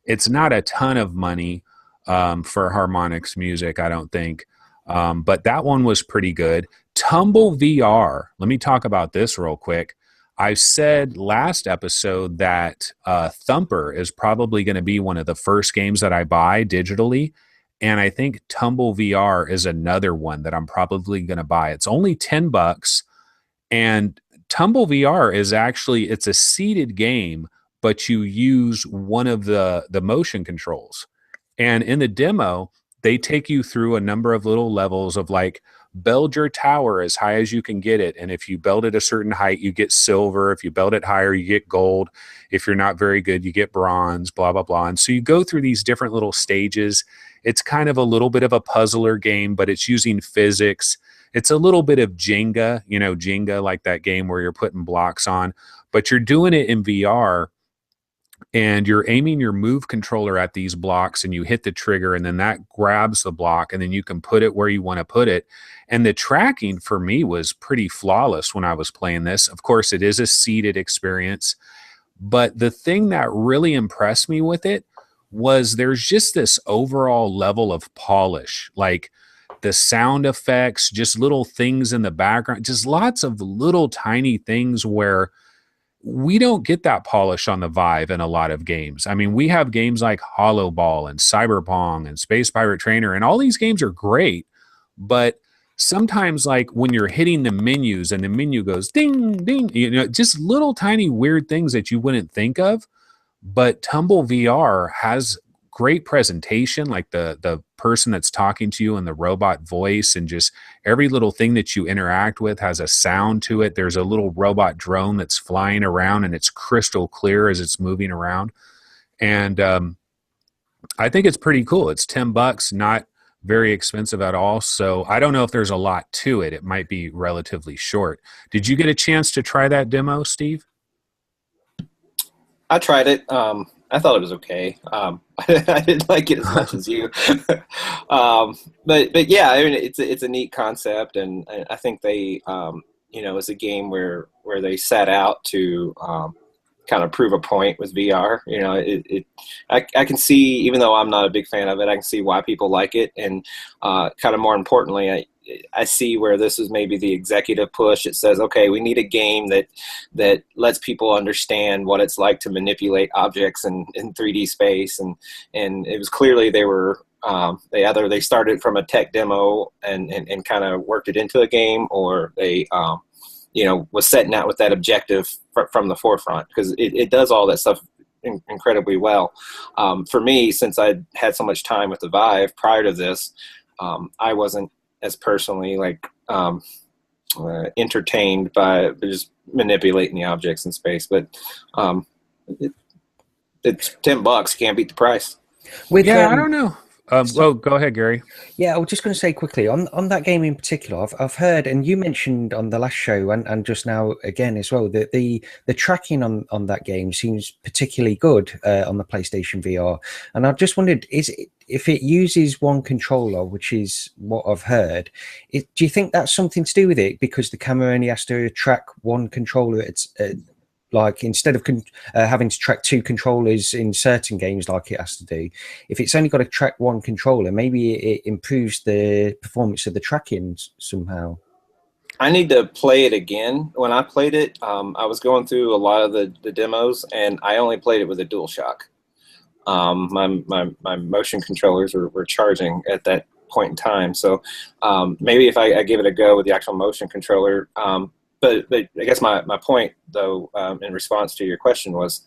It's not a ton of money for Harmonix Music, I don't think. But that one was pretty good. Tumble VR. Let me talk about this real quick. I said last episode that Thumper is probably going to be one of the first games that I buy digitally. And I think Tumble VR is another one that I'm probably going to buy. It's only $10. And Tumble VR is actually, it's a seated game, but you use one of the motion controls. And in the demo, they take you through a number of little levels of like, build your tower as high as you can get it. And if you build it a certain height, you get silver. If you build it higher, you get gold. If you're not very good, you get bronze, blah, blah, blah. And so you go through these different little stages. It's kind of a little bit of a puzzler game, but it's using physics. It's a little bit of Jenga, you know, Jenga, like that game where you're putting blocks on, but you're doing it in VR. And you're aiming your move controller at these blocks and you hit the trigger and then that grabs the block and then you can put it where you want to put it. And the tracking for me was pretty flawless when I was playing this. Of course, it is a seated experience. But the thing that really impressed me with it was there's just this overall level of polish, like the sound effects, just little things in the background, just lots of little tiny things where we don't get that polish on the Vive in a lot of games. I mean, we have games like Hollow Ball and Cyberpong and Space Pirate Trainer, and all these games are great, but sometimes like when you're hitting the menus and the menu goes ding, ding, you know, just little tiny weird things that you wouldn't think of. But Tumble VR has great presentation, like the person that's talking to you and the robot voice, and just every little thing that you interact with has a sound to it. There's a little robot drone that's flying around and it's crystal clear as it's moving around. And I think it's pretty cool. It's $10, not very expensive at all. So I don't know if there's a lot to it. It might be relatively short. Did you get a chance to try that demo, Steve? I tried it. I thought it was okay. I didn't like it as much as you. But yeah, I mean, it's a neat concept, and I think they, you know, it's a game where they set out to kind of prove a point with VR. You know, I can see, even though I'm not a big fan of it, I can see why people like it, and kind of more importantly, I see where this is maybe the executive push. It says, okay, we need a game that lets people understand what it's like to manipulate objects in 3D space. And it was clearly they were, they started from a tech demo and kind of worked it into a game, or they, you know, was setting out with that objective from the forefront, because it does all that stuff incredibly well. For me, since I had so much time with the Vive prior to this, I wasn't as personally like entertained by just manipulating the objects in space, but it's $10. Can't beat the price. I don't know. Go ahead, Gary. Yeah, I was just going to say quickly on that game in particular. I've heard, and you mentioned on the last show and just now again as well, that the tracking on that game seems particularly good on the PlayStation VR. And I just wondered, if it uses one controller, which is what I've heard, do you think that's something to do with it? Because the camera only has to track one controller. It's like instead of having to track two controllers in certain games like it has to do, if it's only got to track one controller, maybe it improves the performance of the tracking somehow. I need to play it again. When I played it, I was going through a lot of the demos, and I only played it with a DualShock. My motion controllers were charging at point in time. So maybe if I give it a go with the actual motion controller. But I guess my point, though, in response to your question was,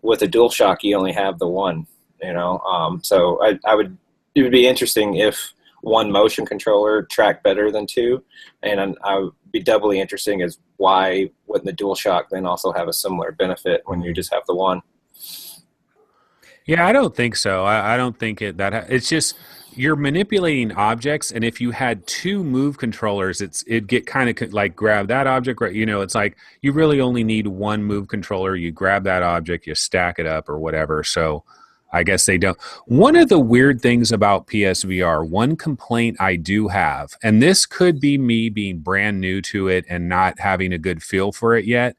with a DualShock, you only have the one, you know. So it would be interesting if one motion controller tracked better than two, and I would be doubly interesting as why wouldn't the DualShock then also have a similar benefit when you just have the one? Yeah, I don't think so. I don't think it's just you're manipulating objects, and if you had two move controllers, it'd get kind of like grab that object, right? You know, it's like you really only need one move controller. You grab that object, you stack it up or whatever. So I guess they don't. One of the weird things about PSVR, one complaint I do have, and this could be me being brand new to it and not having a good feel for it yet,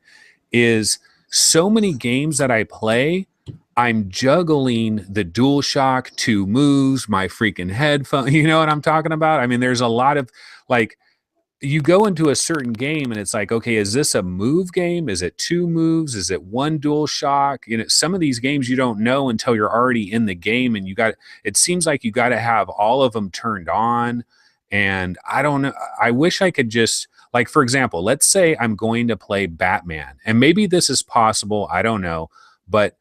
is so many games that I play, I'm juggling the DualShock, two moves, my freaking headphone. You know what I'm talking about? I mean, there's a lot of like, you go into a certain game and it's like, okay, is this a move game? Is it two moves? Is it one DualShock? You know, some of these games you don't know until you're already in the game, and it seems like you got to have all of them turned on. And I don't know. I wish I could just, like, for example, let's say I'm going to play Batman, and maybe this is possible. I don't know, but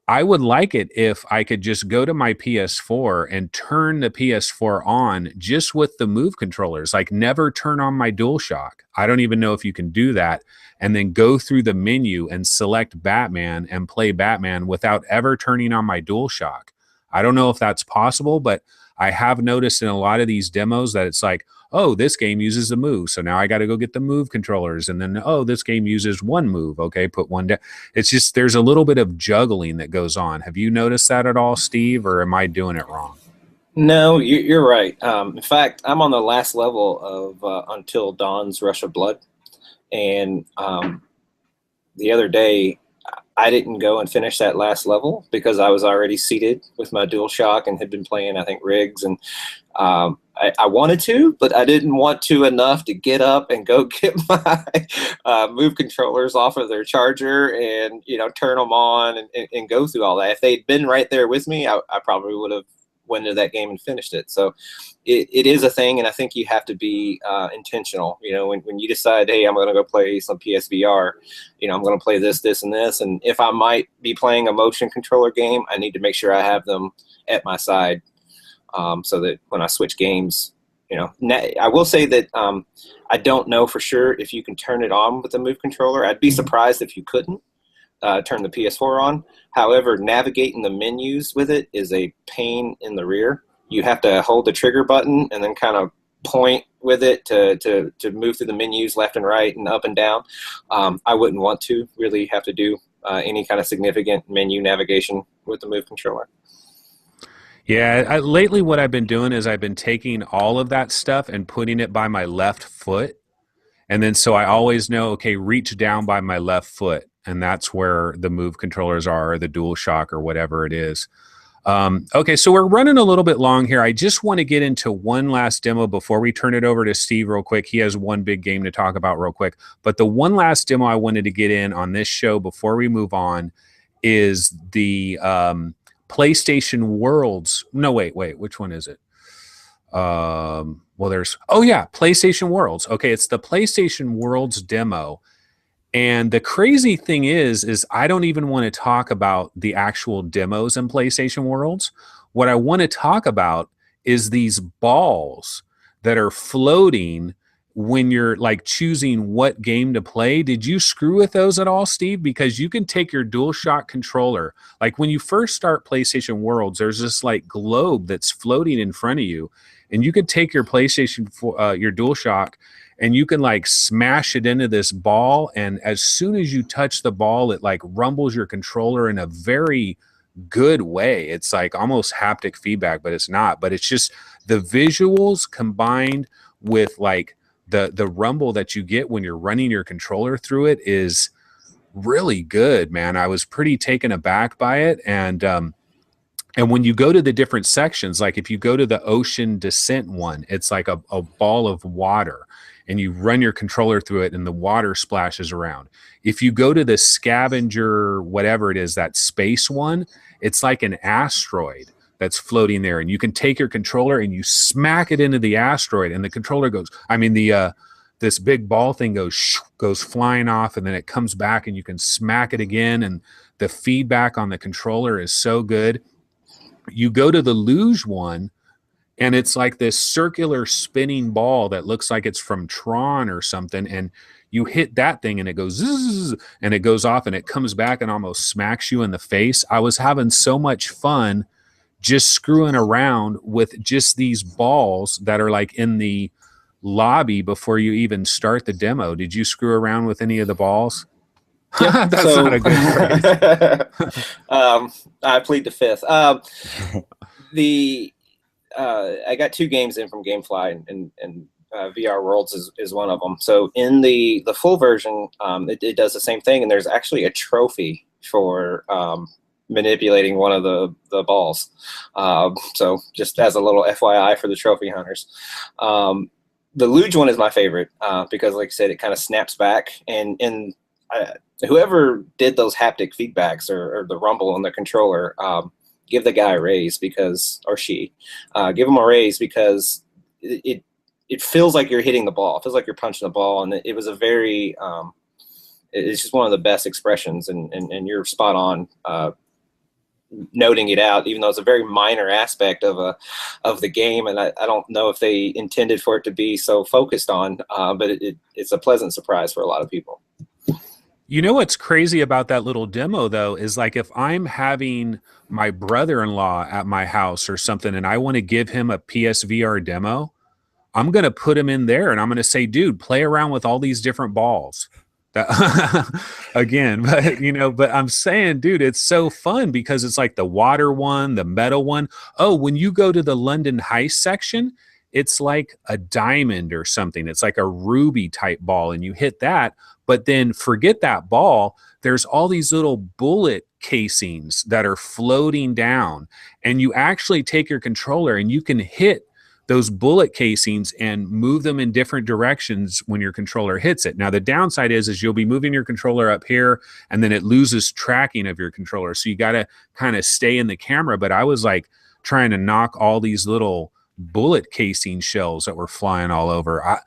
I would like it if I could just go to my PS4 and turn the PS4 on just with the move controllers, like never turn on my DualShock. I don't even know if you can do that. And then go through the menu and select Batman and play Batman without ever turning on my DualShock. I don't know if that's possible, but I have noticed in a lot of these demos that it's like, oh, this game uses the move, so now I got to go get the move controllers. And then, oh, this game uses one move. Okay, put one down. It's just there's a little bit of juggling that goes on. Have you noticed that at all, Steve, or am I doing it wrong? No, you're right. In fact, I'm on the last level of Until Dawn's Rush of Blood. And the other day, I didn't go and finish that last level because I was already seated with my DualShock and had been playing, I think, RIGS. And I wanted to, but I didn't want to enough to get up and go get my move controllers off of their charger and, you know, turn them on and go through all that. If they'd been right there with me, I probably would have went into that game and finished it. So it is a thing, and I think you have to be intentional. You know, when you decide, hey, I'm going to go play some PSVR, you know, I'm going to play this, this, and this. And if I might be playing a motion controller game, I need to make sure I have them at my side. So that when I switch games, you know, I will say that I don't know for sure if you can turn it on with the move controller. I'd be surprised if you couldn't turn the PS4 on. However, navigating the menus with it is a pain in the rear. You have to hold the trigger button and then kind of point with it to move through the menus left and right and up and down. I wouldn't want to really have to do any kind of significant menu navigation with the move controller. Yeah, lately what I've been doing is I've been taking all of that stuff and putting it by my left foot. And then so I always know, okay, reach down by my left foot. And that's where the move controllers are, or the DualShock, or whatever it is. Okay, so we're running a little bit long here. I just want to get into one last demo before we turn it over to Steve real quick. He has one big game to talk about real quick. But the one last demo I wanted to get in on this show before we move on is the PlayStation Worlds. No, wait, which one is it? Well, PlayStation Worlds. Okay, it's the PlayStation Worlds demo. And the crazy thing is I don't even want to talk about the actual demos in PlayStation Worlds. What I want to talk about is these balls that are floating when you're like choosing what game to play. Did you screw with those at all, Steve? Because you can take your DualShock controller. Like when you first start PlayStation Worlds, there's this like globe that's floating in front of you. And you could take your your DualShock, and you can like smash it into this ball. And as soon as you touch the ball, it like rumbles your controller in a very good way. It's like almost haptic feedback, but it's not. But it's just the visuals combined with like the rumble that you get when you're running your controller through it is really good, man. I was pretty taken aback by it. And when you go to the different sections, like if you go to the ocean descent one, it's like a ball of water, and you run your controller through it and the water splashes around. If you go to the scavenger, whatever it is, that space one, it's like an asteroid. that's floating there, and you can take your controller and you smack it into the asteroid, and the controller goes, I mean, the this big ball thing goes flying off, and then it comes back, and you can smack it again, and the feedback on the controller is so good. You go to the luge one, and it's like this circular spinning ball that looks like it's from Tron or something, and you hit that thing and it goes zzz, and it goes off, and it comes back and almost smacks you in the face. I was having so much fun just screwing around with just these balls that are like in the lobby before you even start the demo. Did you screw around with any of the balls? Yep. That's not a good phrase. I plead the fifth. I got 2 games in from GameFly, and VR Worlds is one of them. So in the full version, it does the same thing, and there's actually a trophy for manipulating one of the balls. So just as a little FYI for the trophy hunters. The luge one is my favorite because, like I said, it kind of snaps back, and whoever did those haptic feedbacks or the rumble on the controller, give the guy a raise because, or she, give him a raise because it feels like you're hitting the ball. It feels like you're punching the ball, and it was a very, it's just one of the best expressions, and you're spot on noting it out, even though it's a very minor aspect of the game, and I don't know if they intended for it to be so focused on, but it's a pleasant surprise for a lot of people. You know what's crazy about that little demo, though, is like if I'm having my brother-in-law at my house or something and I want to give him a PSVR demo, I'm going to put him in there and I'm going to say, dude, play around with all these different balls. Again, but I'm saying, dude, it's so fun because it's like the water one, the metal one. Oh, when you go to the London Heist section, it's like a diamond or something. It's like a ruby type ball, and you hit that. But then forget that ball. There's all these little bullet casings that are floating down, and you actually take your controller and you can hit those bullet casings and move them in different directions when your controller hits it. Now, the downside is you'll be moving your controller up here and then it loses tracking of your controller. So you got to kind of stay in the camera. But I was like trying to knock all these little bullet casing shells that were flying all over.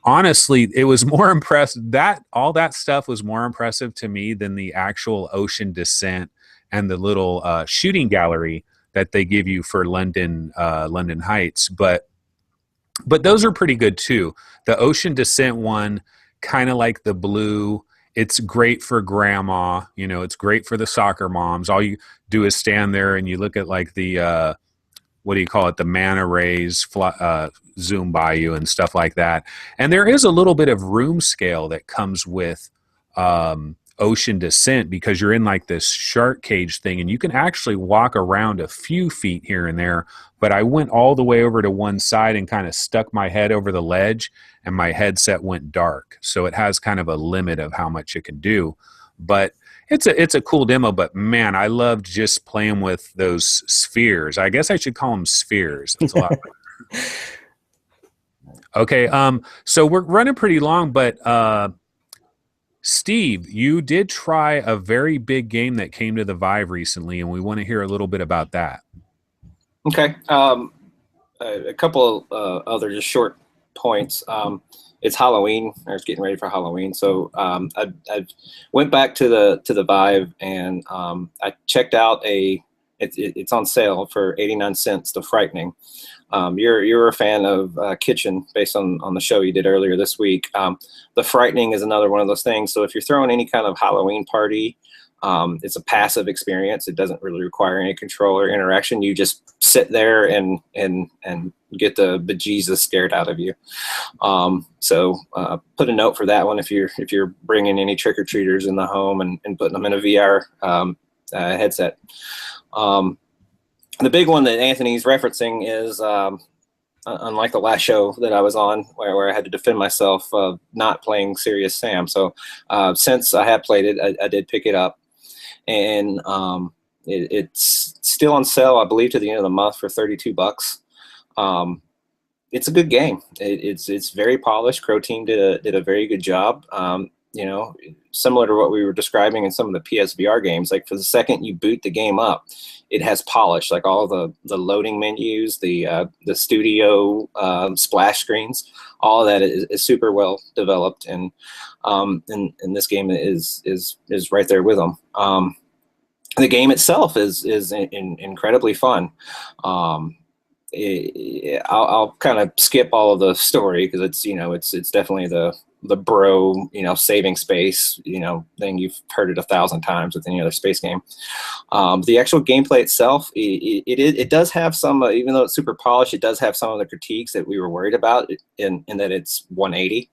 Honestly, it was more impressive. All that stuff was more impressive to me than the actual ocean descent and the little shooting gallery that they give you for London Heights. But those are pretty good too. The ocean descent one, kind of like the blue. It's great for grandma. It's great for the soccer moms. All you do is stand there and you look at like the what do you call it? The manta rays zoom by you and stuff like that. And there is a little bit of room scale that comes with ocean descent because you're in like this shark cage thing and you can actually walk around a few feet here and there. But I went all the way over to one side and kind of stuck my head over the ledge and my headset went dark. So it has kind of a limit of how much it can do. But it's a cool demo, but man, I loved just playing with those spheres. I guess I should call them spheres. That's a lot. Okay, so we're running pretty long, but Steve, you did try a very big game that came to the Vive recently, and we want to hear a little bit about that. Okay, a couple other just short points. It's Halloween, or it's getting ready for Halloween. So I went back to the Vive and I checked out it's on sale for 89 cents, The Frightening. You're a fan of Kitchen based on the show you did earlier this week. The Frightening is another one of those things. So if you're throwing any kind of Halloween party, it's a passive experience. It doesn't really require any controller interaction. You just sit there and get the bejesus scared out of you. So put a note for that one if you're bringing any trick-or-treaters in the home and putting them in a VR headset. The big one that Anthony's referencing is, unlike the last show that I was on where I had to defend myself not playing Serious Sam. So since I have played it, I did pick it up. And it's still on sale, I believe, to the end of the month for $32. It's a good game. It's very polished. Crow Team did a very good job. you know, similar to what we were describing in some of the PSVR games. Like for the second you boot the game up, it has polish, like all the loading menus, the studio splash screens, all of that is super well developed, and this game is right there with them. The game itself is incredibly fun. I'll kind of skip all of the story because it's, you know, it's definitely the bro, you know, saving space, you know, thing. You've heard it 1,000 times with any other space game. The actual gameplay itself, it does have some, even though it's super polished, it does have some of the critiques that we were worried about in that it's 180.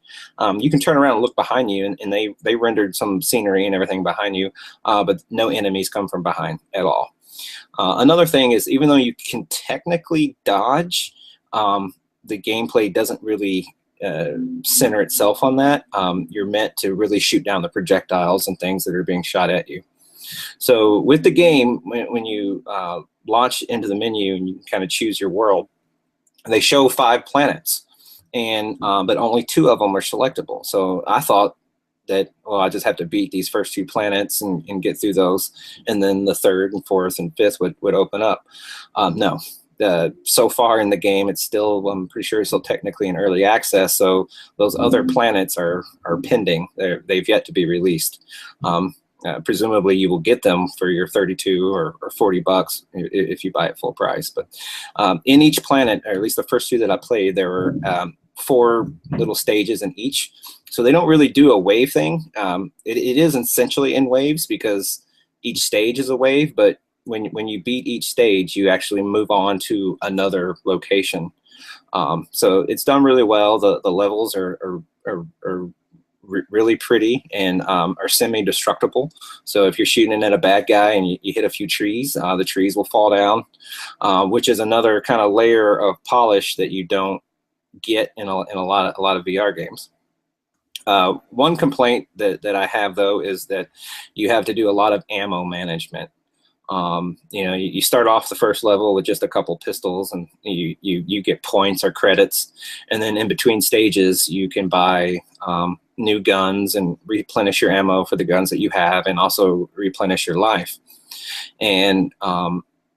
You can turn around and look behind you, and they rendered some scenery and everything behind you, but no enemies come from behind at all. Another thing is, even though you can technically dodge, the gameplay doesn't really center itself on that. You're meant to really shoot down the projectiles and things that are being shot at you. So with the game, when you launch into the menu and you kind of choose your world, they show 5 planets, and but only 2 of them are selectable. So I thought that, well, I just have to beat these first 2 planets and get through those, and then the 3rd and 4th and 5th would open up. No. So far in the game, it's still, I'm pretty sure it's still technically in early access, so those other planets are pending. They've yet to be released. Presumably you will get them for your 32 or 40 bucks if you buy it full price. But in each planet, or at least the first 2 that I played, there were 4 little stages in each. So they don't really do a wave thing. It is essentially in waves because each stage is a wave, but when you beat each stage, you actually move on to another location. So it's done really well. The levels are really pretty and are semi-destructible. So if you're shooting at a bad guy and you hit a few trees, the trees will fall down, which is another kind of layer of polish that you don't get in a lot of VR games. One complaint that I have, though, is that you have to do a lot of ammo management. You know, you start off the first level with just a couple pistols, and you get points or credits, and then in between stages you can buy new guns and replenish your ammo for the guns that you have, and also replenish your life. And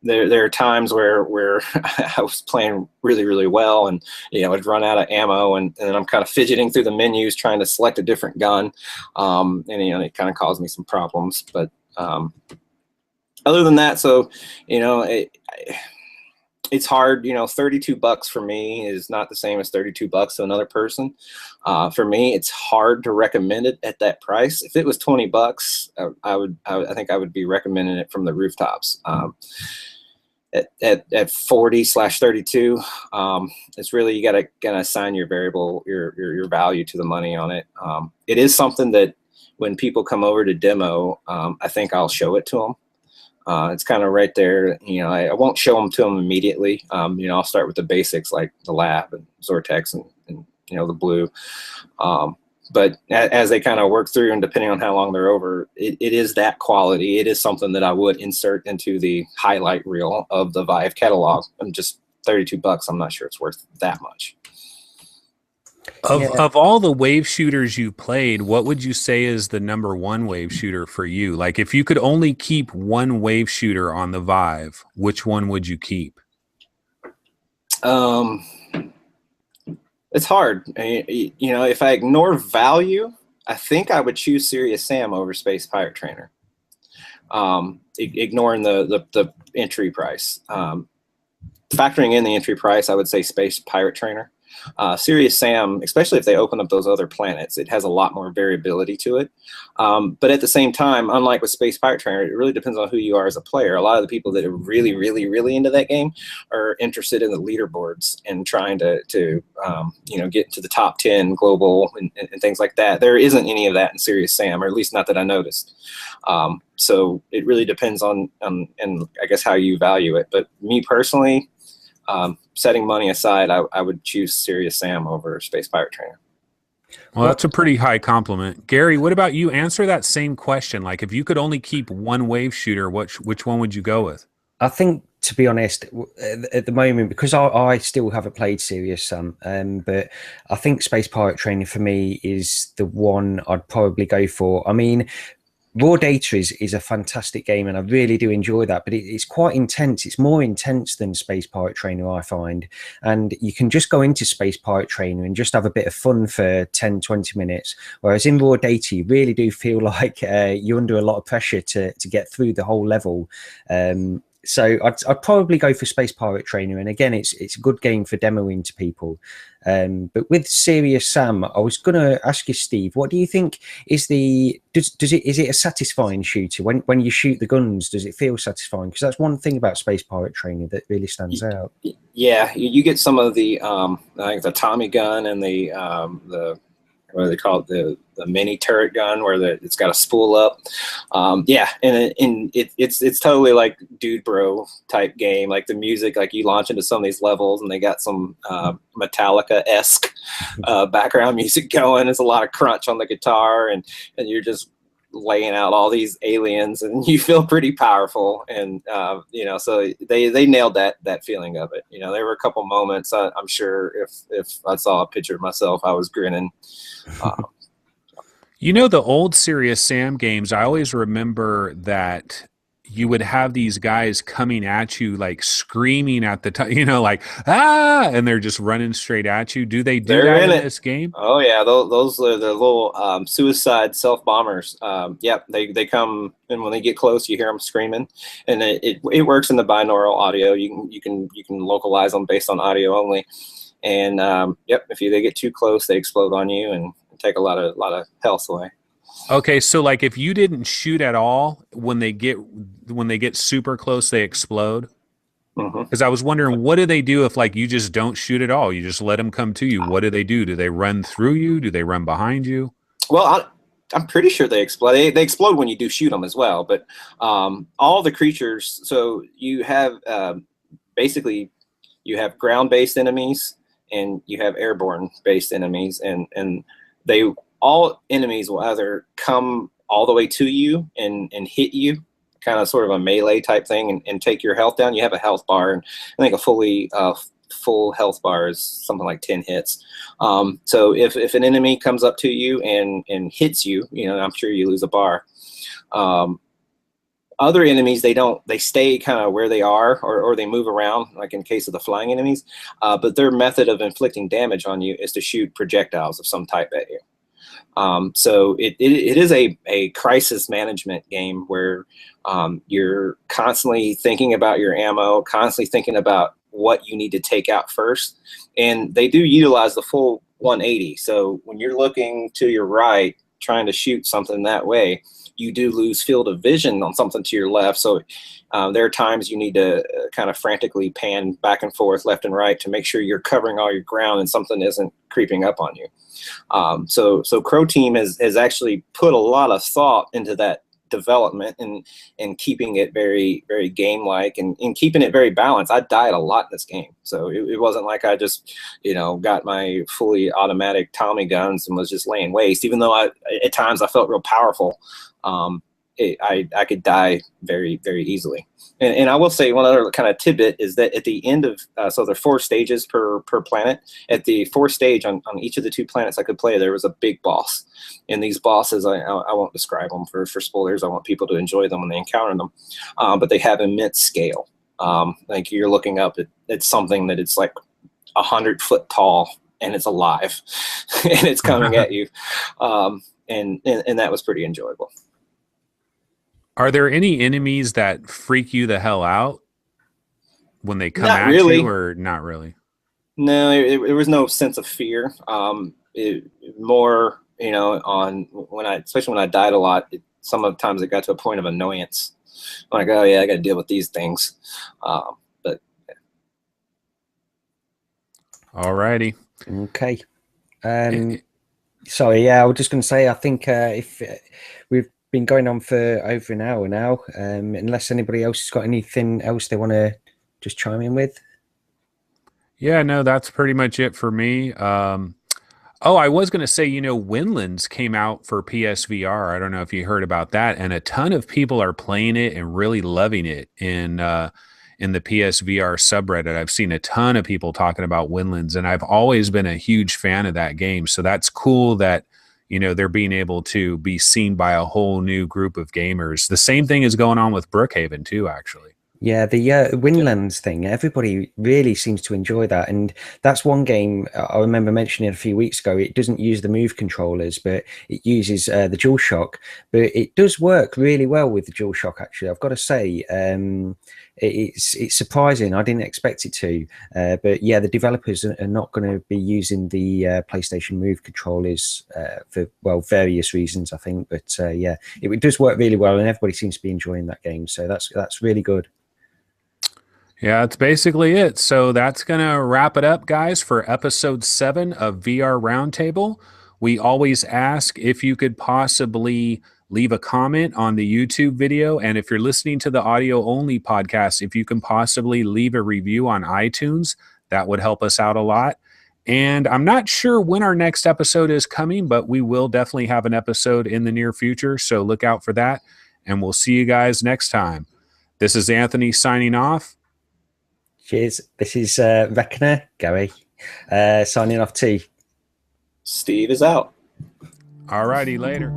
there are times where I was playing really well, and you know, I'd run out of ammo, and I'm kind of fidgeting through the menus trying to select a different gun, and you know, it kind of caused me some problems. But other than that, so, you know, it's hard. You know, 32 bucks for me is not the same as 32 bucks to another person. For me, it's hard to recommend it at that price. If it was 20 bucks, I think I would be recommending it from the rooftops. At 40/32, it's really, you gotta assign your variable, your value to the money on it. It is something that when people come over to demo, I think I'll show it to them. It's kind of right there. You know, I won't show them to them immediately. You know, I'll start with the basics like the lab and Zortex and you know, the blue. But as they kind of work through, and depending on how long they're over, it is that quality. It is something that I would insert into the highlight reel of the Vive catalog. And just 32 bucks, I'm not sure it's worth that much. Of all the wave shooters you played, what would you say is the #1 wave shooter for you? Like, if you could only keep one wave shooter on the Vive, which one would you keep? It's hard. You know, if I ignore value, I think I would choose Serious Sam over Space Pirate Trainer. Ignoring the entry price. Factoring in the entry price, I would say Space Pirate Trainer. Serious Sam, especially if they open up those other planets, it has a lot more variability to it. But at the same time, unlike with Space Pirate Trainer, it really depends on who you are as a player. A lot of the people that are really into that game are interested in the leaderboards and trying to you know, get into the top 10 global and things like that. There isn't any of that in Serious Sam, or at least not that I noticed. So it really depends on I guess how you value it. But me personally, setting money aside, I would choose Serious Sam over Space Pirate Trainer. Well, that's a pretty high compliment. Gary, what about you? Answer that same question. Like, if you could only keep one wave shooter, which one would you go with? I think to be honest, at the moment, because I still haven't played Serious Sam, but I think Space Pirate Training for me is the one I'd probably go for. I mean, Raw Data is a fantastic game, and I really do enjoy that, but it's quite intense. It's more intense than Space Pirate Trainer, I find. And you can just go into Space Pirate Trainer and just have a bit of fun for 10, 20 minutes. Whereas in Raw Data, you really do feel like you're under a lot of pressure to get through the whole level. So I'd probably go for Space Pirate Trainer, and again, it's a good game for demoing to people. But with Serious Sam, I was going to ask you, Steve, what do you think is is it a satisfying shooter when you shoot the guns? Does it feel satisfying? Because that's one thing about Space Pirate Trainer that really stands out. Yeah, you get some of the I think the Tommy gun and the what do they call it, the mini turret gun where it's got a spool up. Yeah, and it's totally like Dude Bro type game. Like the music, like you launch into some of these levels and they got some Metallica-esque background music going. There's a lot of crunch on the guitar, and you're just laying out all these aliens, and you feel pretty powerful. And so they nailed that feeling of it. There were a couple moments, I'm sure if I saw a picture of myself, I was grinning. The old Serious Sam games, I always remember that you would have these guys coming at you, like screaming at the time, like, ah, and they're just running straight at you. Do they do that in this game? Oh, yeah. Those are the little suicide self-bombers. Yep, they come, and when they get close, you hear them screaming. And it works in the binaural audio. You can localize them based on audio only. And, yep, if they get too close, they explode on you and take a lot of health away. Okay, so like if you didn't shoot at all, when they get super close, they explode. Because I was wondering, what do they do if like you just don't shoot at all? You just let them come to you. What do? Do they run through you? Do they run behind you? Well, I'm pretty sure they explode. They explode when you do shoot them as well. But all the creatures. So you have basically you have ground-based enemies and you have airborne-based enemies, and all enemies will either come all the way to you and hit you, kind of sort of a melee type thing, and take your health down. You have a health bar, and I think a full health bar is something like 10 hits. So if an enemy comes up to you and hits you, I'm sure you lose a bar. Other enemies, they stay kind of where they are, or they move around, like in case of the flying enemies. But their method of inflicting damage on you is to shoot projectiles of some type at you. So it is a crisis management game where you're constantly thinking about your ammo, constantly thinking about what you need to take out first. And they do utilize the full 180. So when you're looking to your right, trying to shoot something that way, you do lose field of vision on something to your left. So there are times you need to kind of frantically pan back and forth, left and right, to make sure you're covering all your ground and something isn't creeping up on you. So Crow Team has actually put a lot of thought into that development and keeping it very, very game-like and keeping it very balanced. I died a lot in this game. So it wasn't like I just, got my fully automatic Tommy guns and was just laying waste. Even though at times I felt real powerful, I could die very, very easily. And I will say one other kind of tidbit is that at the end of, so there are 4 stages per planet. At the 4th stage on each of the 2 planets I could play, there was a big boss. And these bosses, I won't describe them for spoilers. I want people to enjoy them when they encounter them. But they have immense scale. Like you're looking up at something that it's like 100 foot tall, and it's alive, and it's coming at you. And that was pretty enjoyable. Are there any enemies that freak you the hell out when they come at you, or not really? No, there was no sense of fear. More, especially when I died a lot, sometimes it got to a point of annoyance. I'm like, oh yeah, I got to deal with these things. But yeah. All righty. Okay. Sorry, yeah, I was just going to say, I think if we've been going on for over an hour now, unless anybody else has got anything else they want to just chime in with. Yeah, no, that's pretty much it for me. I was going to say, Windlands came out for PSVR. I don't know if you heard about that, and a ton of people are playing it and really loving it. And in the PSVR subreddit. I've seen a ton of people talking about Windlands, and I've always been a huge fan of that game. So that's cool that, you know, they're being able to be seen by a whole new group of gamers. The same thing is going on with Brookhaven too, actually. Yeah, the Windlands thing, everybody really seems to enjoy that. And that's one game I remember mentioning a few weeks ago. It doesn't use the Move controllers, but it uses the DualShock. But it does work really well with the DualShock, actually. I've got to say, it's surprising. I didn't expect it to. But yeah, the developers are not going to be using the PlayStation Move controllers for, well, various reasons, I think. But yeah, it does work really well, and everybody seems to be enjoying that game. So that's really good. Yeah, that's basically it. So that's going to wrap it up, guys, for episode 7 of VR Roundtable. We always ask if you could possibly leave a comment on the YouTube video. And if you're listening to the audio only podcast, if you can possibly leave a review on iTunes, that would help us out a lot. And I'm not sure when our next episode is coming, but we will definitely have an episode in the near future. So look out for that. And we'll see you guys next time. This is Anthony signing off. Cheers. This is Reckoner, Gary, signing off too. Steve is out. All righty, later.